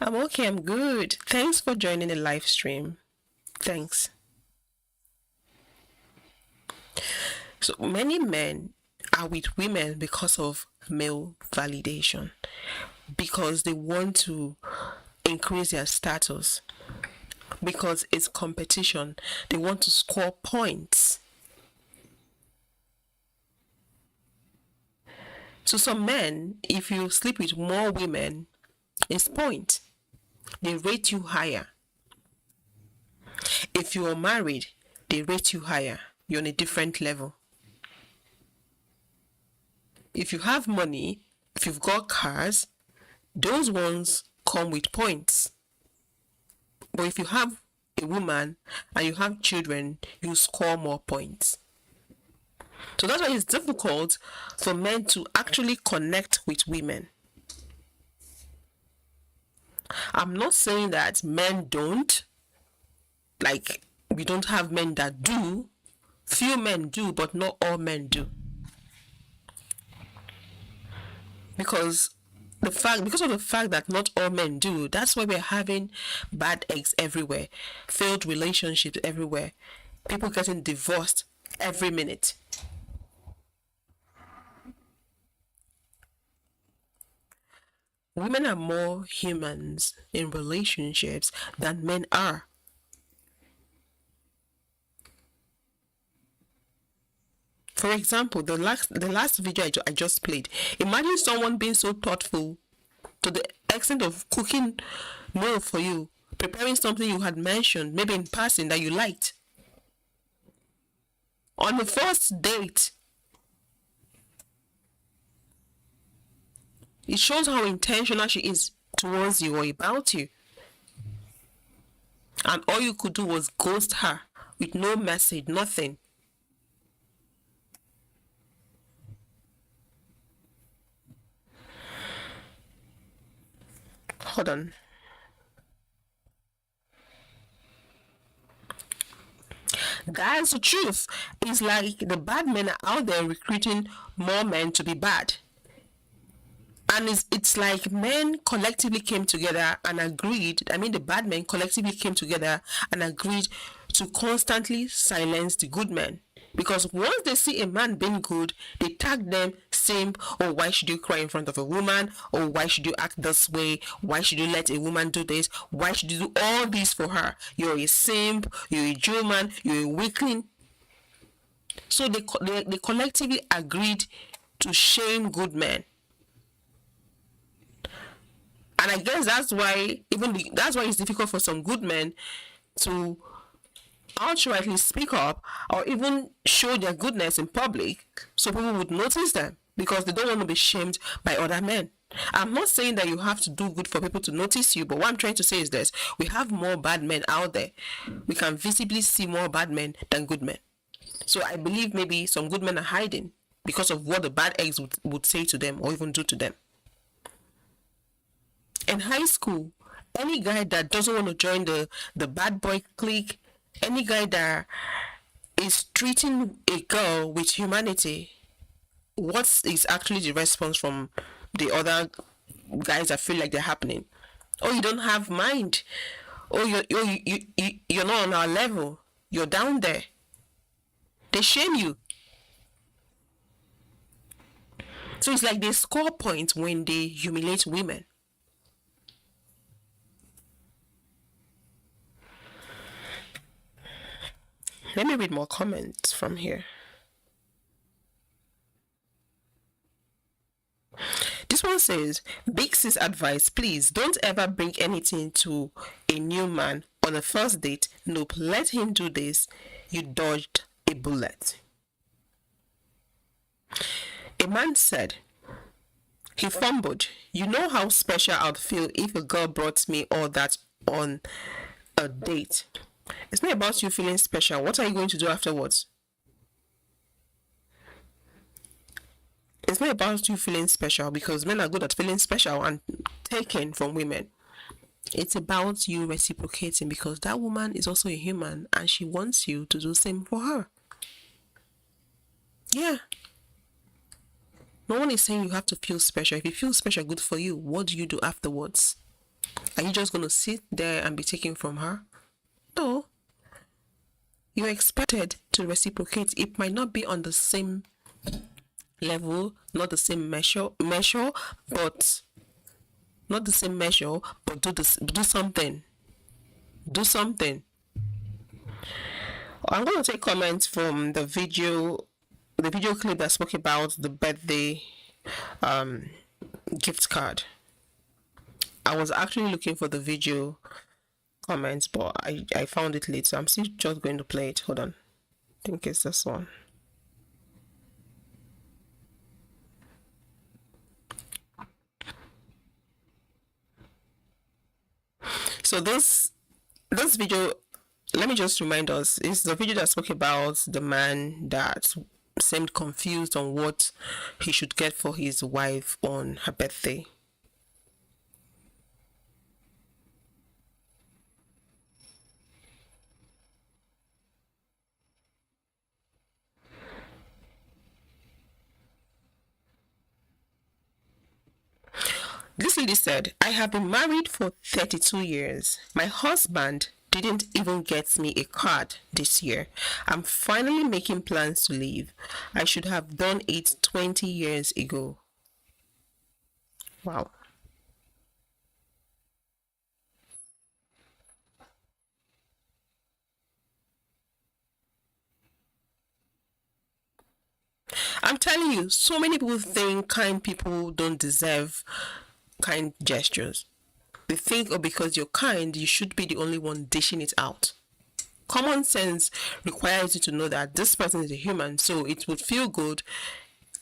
I'm okay, I'm good. Thanks for joining the live stream. Thanks. So many men are with women because of male validation, because they want to increase their status, because it's competition. They want to score points. So some men, if you sleep with more women, it's point. They rate you higher. If you are married, they rate you higher. You're on a different level. If you have money, if you've got cars, those ones come with points. But if you have a woman and you have children, you score more points. So that's why it's difficult for men to actually connect with women. I'm not saying that men don't. Like, we don't have men that do. Few men do, but not all men do. Because of the fact that not all men do, that's why we're having bad eggs everywhere, failed relationships everywhere, people getting divorced every minute. Women are more humans in relationships than men are. For example, the last video I just played, imagine someone being so thoughtful to the extent of cooking meal for you, preparing something you had mentioned, maybe in passing, that you liked. On the first date, it shows how intentional she is towards you or about you. And all you could do was ghost her with no message, nothing. Hold on. That's the truth. It's like the bad men are out there recruiting more men to be bad. And it's like men collectively came together and agreed, the bad men collectively came together and agreed to constantly silence the good men. Because once they see a man being good, they tag them simp, or why should you cry in front of a woman, or why should you act this way, why should you let a woman do this, why should you do all this for her, you're a simp, you're a German, you're a weakling. So they collectively agreed to shame good men. And I guess that's why it's difficult for some good men to outrightly speak up or even show their goodness in public so people would notice them, because they don't want to be shamed by other men. I'm not saying that you have to do good for people to notice you, but what I'm trying to say is this: we have more bad men out there. We can visibly see more bad men than good men. So I believe maybe some good men are hiding because of what the bad eggs would say to them or even do to them. In high school, any guy that doesn't want to join the bad boy clique, any guy that is treating a girl with humanity, what is actually the response from the other guys that feel like they're happening? Oh, you don't have mind. Oh, you're not on our level. You're down there. They shame you. So it's like they score points when they humiliate women. Let me read more comments from here. This one says, big sis advice, please don't ever bring anything to a new man on a first date. Nope, let him do this. You dodged a bullet. A man said, he fumbled. You know how special I'd feel if a girl brought me all that on a date. It's not about you feeling special. What are you going to do afterwards? It's not about you feeling special, because men are good at feeling special and taking from women. It's about you reciprocating, because that woman is also a human and she wants you to do the same for her. Yeah. No one is saying you have to feel special. If you feel special, good for you. What do you do afterwards? Are you just going to sit there and be taken from her? No. You're expected to reciprocate. It might not be on the same level, not the same measure, but not the same measure, but do something. Do something. I'm going to take comments from the video clip that spoke about the birthday gift card. I was actually looking for the video comments, but I found it late, so I'm still just going to play it. Hold on. I think it's this one. So this video, let me just remind us, is the video that spoke about the man that seemed confused on what he should get for his wife on her birthday. This lady said, I have been married for 32 years. My husband didn't even get me a card this year. I'm finally making plans to leave. I should have done it 20 years ago. Wow. I'm telling you, so many people think kind people don't deserve kind gestures. They think, oh, because you're kind, you should be the only one dishing it out. Common sense requires you to know that this person is a human, so it would feel good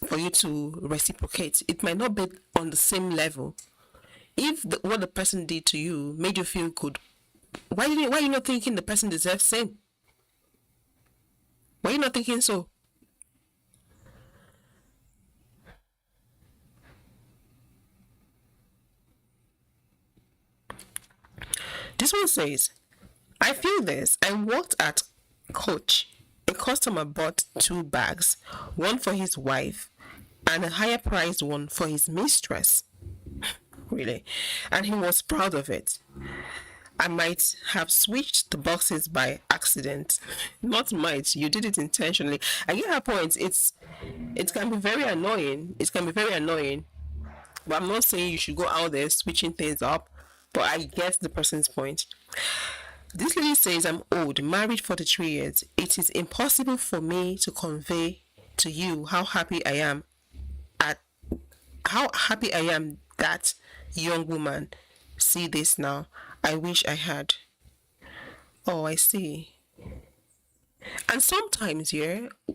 for you to reciprocate. It might not be on the same level. If what the person did to you made you feel good, why are you not thinking the person deserves same? Why are you not thinking so? This one says, I feel this. I worked at Coach. A customer bought 2 bags, one for his wife and a higher priced one for his mistress. Really? And he was proud of it. I might have switched the boxes by accident. Not might, you did it intentionally. I get her point. It can be very annoying. But I'm not saying you should go out there switching things up. But I get the person's point. This lady says, I'm old, married 43 years. It is impossible for me to convey to you how happy I am that young woman. See this now. I wish I had. Oh, I see. And sometimes,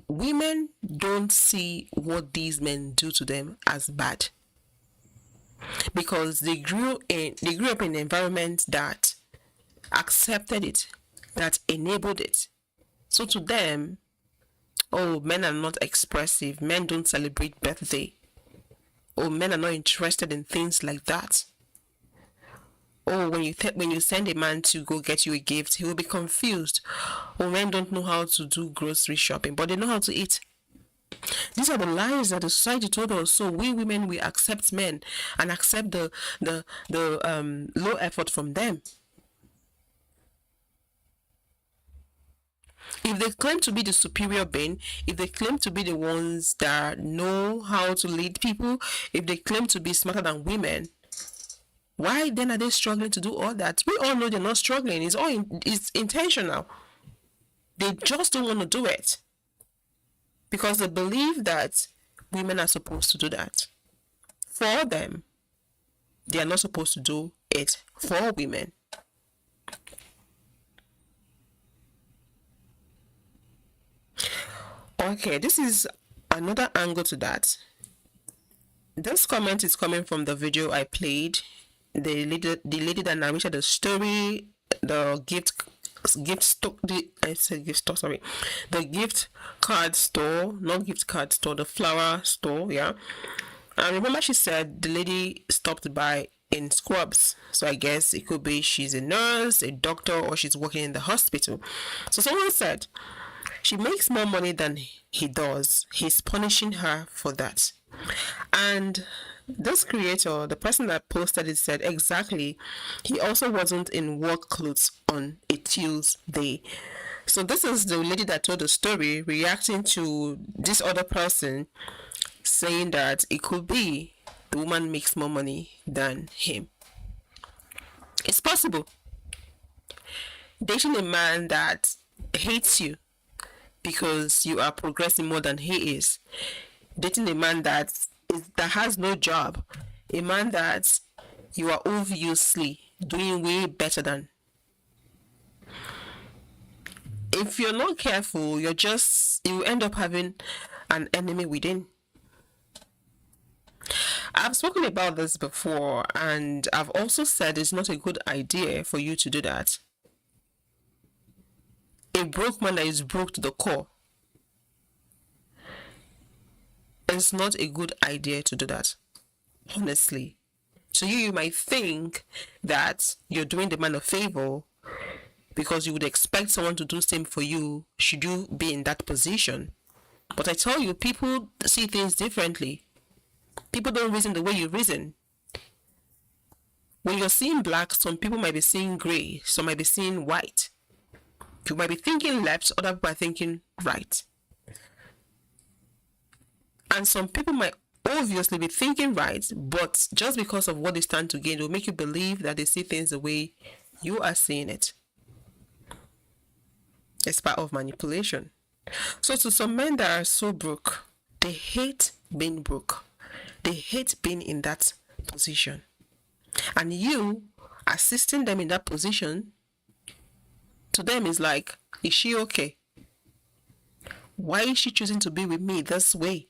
women don't see what these men do to them as bad, because they grew up in an environment that accepted it, that enabled it. So to them, oh, men are not expressive, men don't celebrate birthday, oh, men are not interested in things like that. Oh, when you send a man to go get you a gift, he will be confused. Oh, men don't know how to do grocery shopping, but they know how to eat. These are the lies that the society told us. So we women, we accept men and accept the low effort from them. If they claim to be the superior being, if they claim to be the ones that know how to lead people, if they claim to be smarter than women, why then are they struggling to do all that? We all know they're not struggling. It's intentional. They just don't want to do it because they believe that women are supposed to do that for them. They are not supposed to do it for women. Okay, this is another angle to that. This comment is coming from the video I played. The lady that narrated the story, the gift card store, not gift card store, the flower store, yeah. And remember she said the lady stopped by in scrubs. So I guess it could be she's a nurse, a doctor, or she's working in the hospital. So someone said, she makes more money than he does. He's punishing her for that. And this creator, the person that posted it, said exactly, he also wasn't in work clothes on a Tuesday. So this is the lady that told the story reacting to this other person saying that it could be the woman makes more money than him. It's possible. Dating a man that hates you because you are progressing more than he is. Dating a man that has no job, a man that you are obviously doing way better than. If you're not careful, you end up having an enemy within. I've spoken about this before, and I've also said it's not a good idea for you to do that. A broke man that is broke to the core, it's not a good idea to do that, honestly. So you might think that you're doing the man a favor because you would expect someone to do the same for you should you be in that position. But I tell you, people see things differently. People don't reason the way you reason. When you're seeing black, some people might be seeing gray, some might be seeing white. You might be thinking left, other people are thinking right. And some people might obviously be thinking right, but just because of what they stand to gain, it will make you believe that they see things the way you are seeing it. It's part of manipulation. So to some men that are so broke, they hate being broke. They hate being in that position. And you assisting them in that position, to them is like, is she okay? Why is she choosing to be with me this way?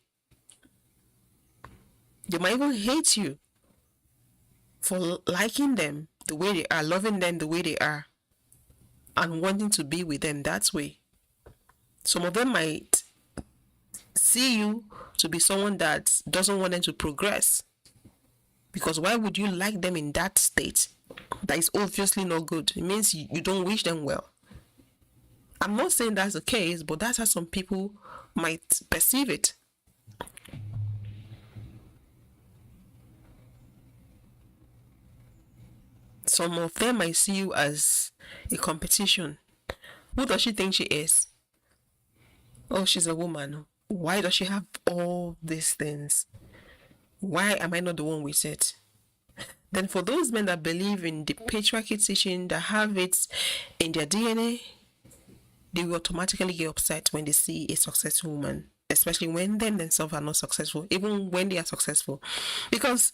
They might even hate you for liking them the way they are, loving them the way they are, and wanting to be with them that way. Some of them might see you to be someone that doesn't want them to progress. Because why would you like them in that state? That is obviously not good. It means you don't wish them well. I'm not saying that's the case, but that's how some people might perceive it. Some of them might see you as a competition. Who does she think she is? Oh, she's a woman. Why does she have all these things? Why am I not the one with it? Then for those men that believe in the patriarchy teaching, that have it in their DNA, they will automatically get upset when they see a successful woman, especially when them themselves are not successful, even when they are successful. Because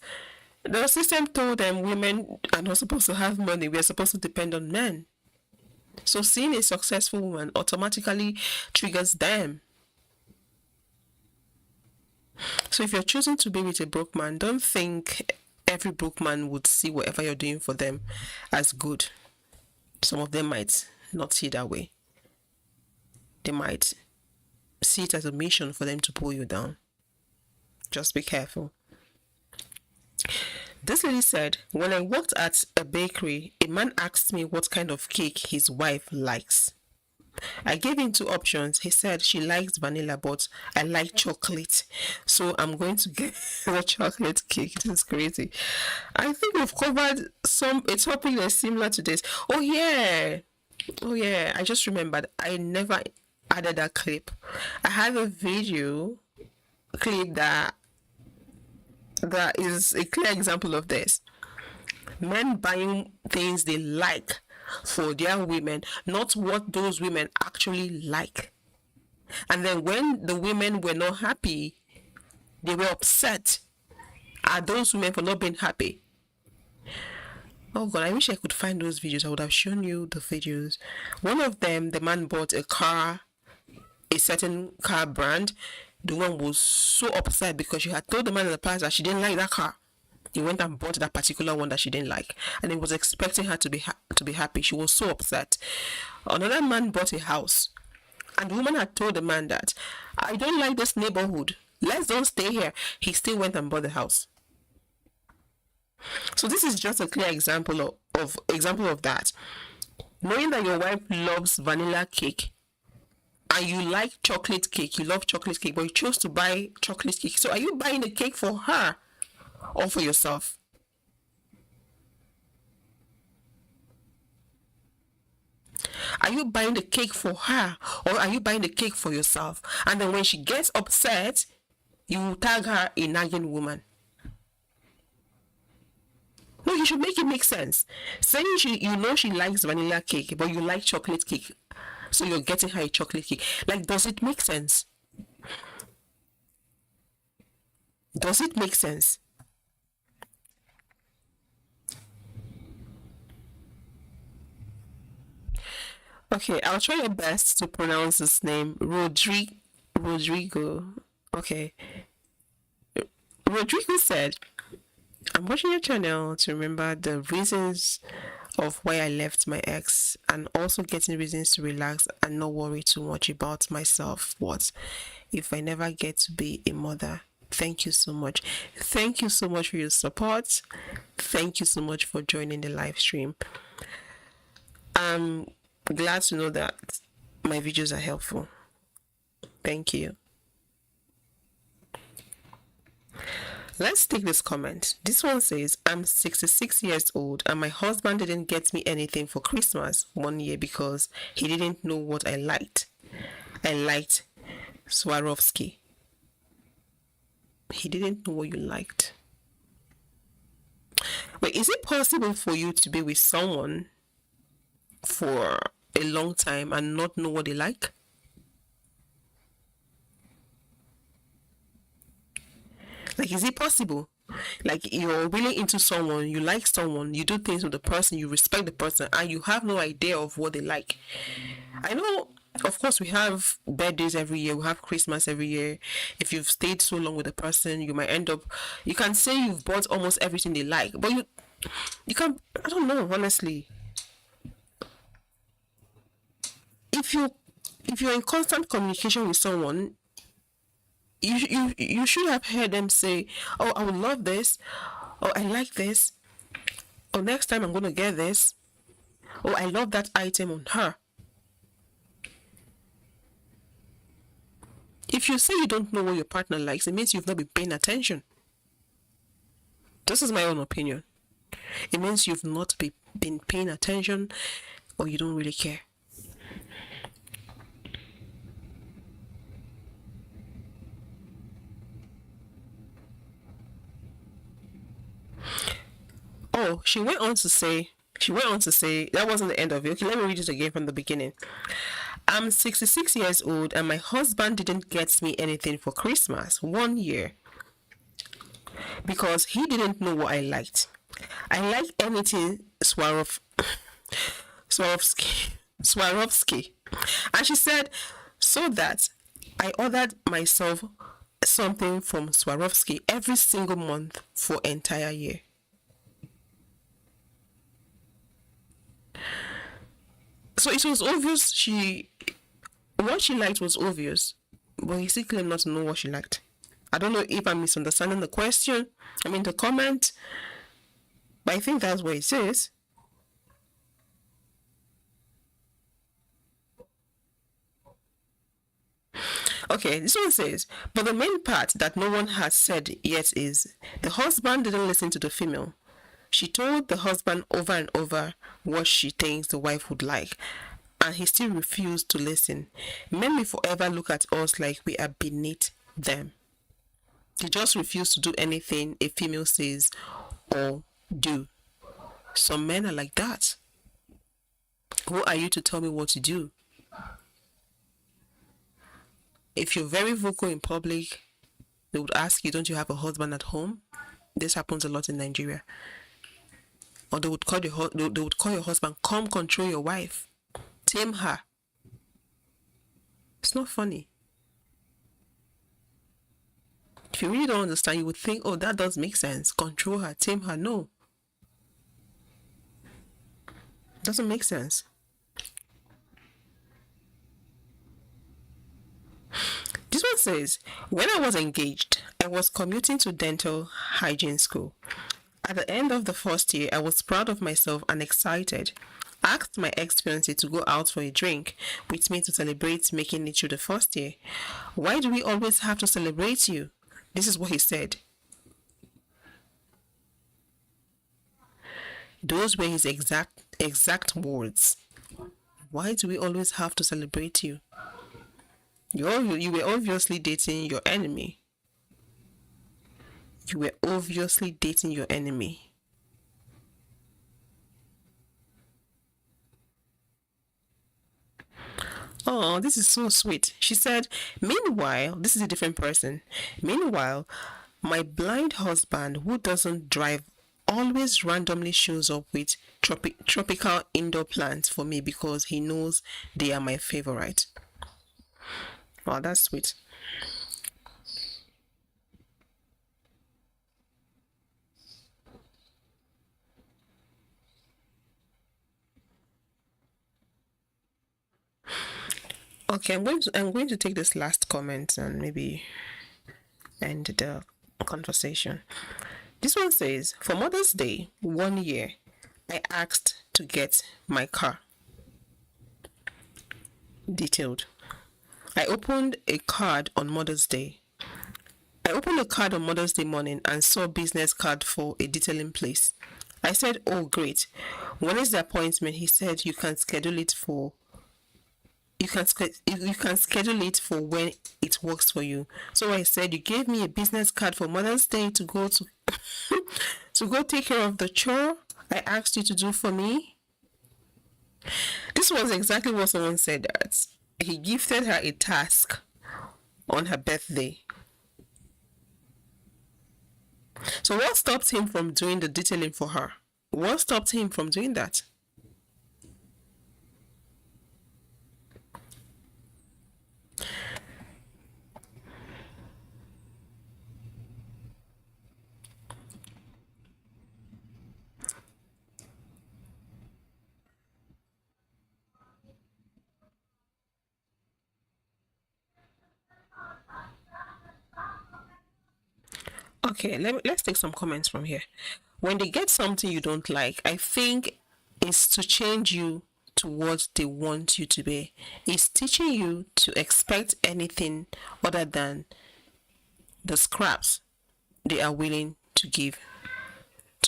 the system told them women are not supposed to have money, we are supposed to depend on men. So seeing a successful woman automatically triggers them. So if you're choosing to be with a broke man, don't think every broke man would see whatever you're doing for them as good. Some of them might not see it that way. They might see it as a mission for them to pull you down. Just be careful. This lady said, when I worked at a bakery, a man asked me what kind of cake his wife likes. I gave him 2 options. He said she likes vanilla, but I like chocolate. So I'm going to get a chocolate cake. This is crazy. I think we've covered a topic that's similar to this. Oh yeah, Oh yeah, I just remembered. I never added that clip. I have a video clip that is a clear example of this. Men buying things they like for their women, not what those women actually like. And then when the women were not happy, they were upset at those women for not being happy. Oh God, I wish I could find those videos. I would have shown you the videos. One of them, the man bought a car, a certain car brand. The woman was so upset because she had told the man in the past that she didn't like that car. He went and bought that particular one that she didn't like, and he was expecting her to be happy. She was so upset. Another man bought a house, and the woman had told the man that I don't like this neighborhood. Let's don't stay here. He still went and bought the house. So this is just a clear example of that. Knowing that your wife loves vanilla cake and you like chocolate cake, you love chocolate cake, but you chose to buy chocolate cake. So are you buying the cake for her or for yourself? Are you buying the cake for her or are you buying the cake for yourself? And then when she gets upset, you tag her a nagging woman. No, you should make it make sense. Saying she likes vanilla cake, but you like chocolate cake, so you're getting her a chocolate cake. Like, does it make sense? Does it make sense? Okay, I'll try my best to pronounce his name. Rodrigo. Okay. Rodrigo said, I'm watching your channel to remember the reasons of why I left my ex and also getting reasons to relax and not worry too much about myself. What if I never get to be a mother? Thank you so much. Thank you so much for your support. Thank you so much for joining the live stream. I'm glad to know that my videos are helpful. Thank you. Let's take this comment. This one says, I'm 66 years old and my husband didn't get me anything for Christmas 1 year because he didn't know what I liked. I liked Swarovski. He didn't know what you liked. Wait, is it possible for you to be with someone for a long time and not know what they like? Like, is it possible? Like, you're really into someone, you like someone, you do things with the person, you respect the person, and you have no idea of what they like. I know, of course, we have birthdays every year, we have Christmas every year. If you've stayed so long with a person, you might end up, you can say you've bought almost everything they like, but you can't, I don't know, honestly. If you're in constant communication with someone, you should have heard them say, oh, I would love this, or I like this, or next time I'm going to get this, or I love that item on her. If you say you don't know what your partner likes, it means you've not been paying attention. This is my own opinion. It means you've not been paying attention, or you don't really care. Oh, she went on to say, that wasn't the end of it. Okay, let me read it again from the beginning. I'm 66 years old and my husband didn't get me anything for Christmas 1 year because he didn't know what I liked. I like anything Swarovski. And she said, so that I ordered myself something from Swarovski every single month for an entire year. So it was obvious what she liked was obvious, but he still claimed not to know what she liked. I don't know if I'm misunderstanding the question, the comment, but I think that's what it says. Okay, this one says, but the main part that no one has said yet is, the husband didn't listen to the female. She told the husband over and over what she thinks the wife would like, and he still refused to listen. Men will forever look at us like we are beneath them. They just refuse to do anything a female says or do. Some men are like that. Who are you to tell me what to do? If you're very vocal in public, they would ask you, don't you have a husband at home? This happens a lot in Nigeria. Or they would call your husband, come control your wife. Tame her. It's not funny. If you really don't understand, you would think, oh, that does make sense. Control her, tame her. No. It doesn't make sense. This one says, when I was engaged, I was commuting to dental hygiene school. At the end of the first year, I was proud of myself and excited. I asked my ex-fiancé to go out for a drink with me to celebrate making it through the first year. Why do we always have to celebrate you? This is what he said. Those were his exact words. Why do we always have to celebrate you? You were obviously dating your enemy. You were obviously dating your enemy. Oh, this is so sweet. She said, meanwhile, this is a different person. Meanwhile, my blind husband, who doesn't drive, always randomly shows up with tropical indoor plants for me because he knows they are my favorite. Wow, that's sweet. Okay, I'm going to take this last comment and maybe end the conversation. This one says, for Mother's Day, 1 year, I asked to get my car. Detailed. I opened a card on Mother's Day. I opened a card on Mother's Day morning and saw a business card for a detailing place. I said, oh great. When is the appointment? He said, you can schedule it for when it works for you. So I said, you gave me a business card for Mother's Day to go to to go take care of the chore I asked you to do for me. This was exactly what someone said, that he gifted her a task on her birthday. So what stopped him from doing the detailing for her? What stopped him from doing that? Okay, let's take some comments from here. When they get something you don't like, I think it's to change you to what they want you to be. It's teaching you to expect anything other than the scraps they are willing to give.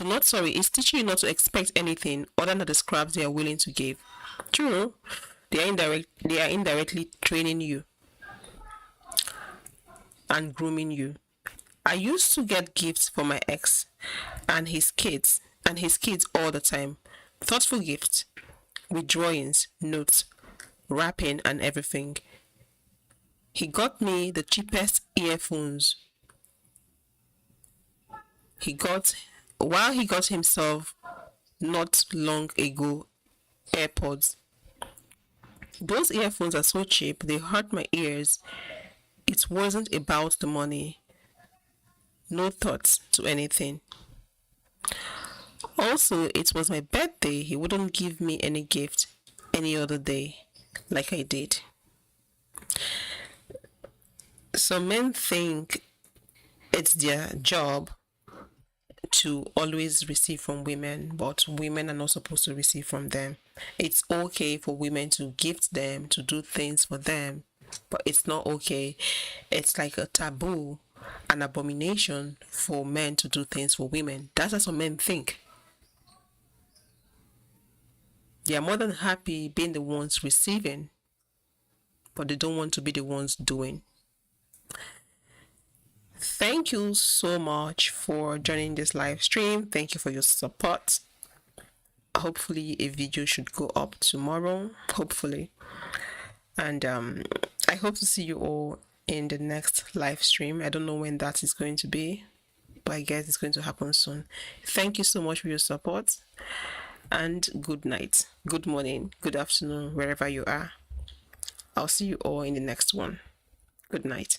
It's teaching you not to expect anything other than the scraps they are willing to give. True, they are indirectly training you and grooming you. I used to get gifts for my ex and his kids all the time. Thoughtful gifts with drawings, notes, wrapping and everything. He got me the cheapest earphones. He got himself not long ago AirPods. Those earphones are so cheap, they hurt my ears. It wasn't about the money. No thoughts to anything. Also, it was my birthday. He wouldn't give me any gift any other day like I did. Some men think it's their job to always receive from women, but women are not supposed to receive from them. It's okay for women to gift them, to do things for them, but it's not okay. It's like a taboo, an abomination for men to do things for women. That's what some men think. They are more than happy being the ones receiving, but they don't want to be the ones doing. Thank you so much for joining this live stream. Thank you for your support. Hopefully a video should go up tomorrow, hopefully. And I hope to see you all in the next live stream. I don't know when that is going to be, but I guess it's going to happen soon. Thank you so much for your support, and good night, good morning, good afternoon, wherever you are. I'll see you all in the next one. Good night.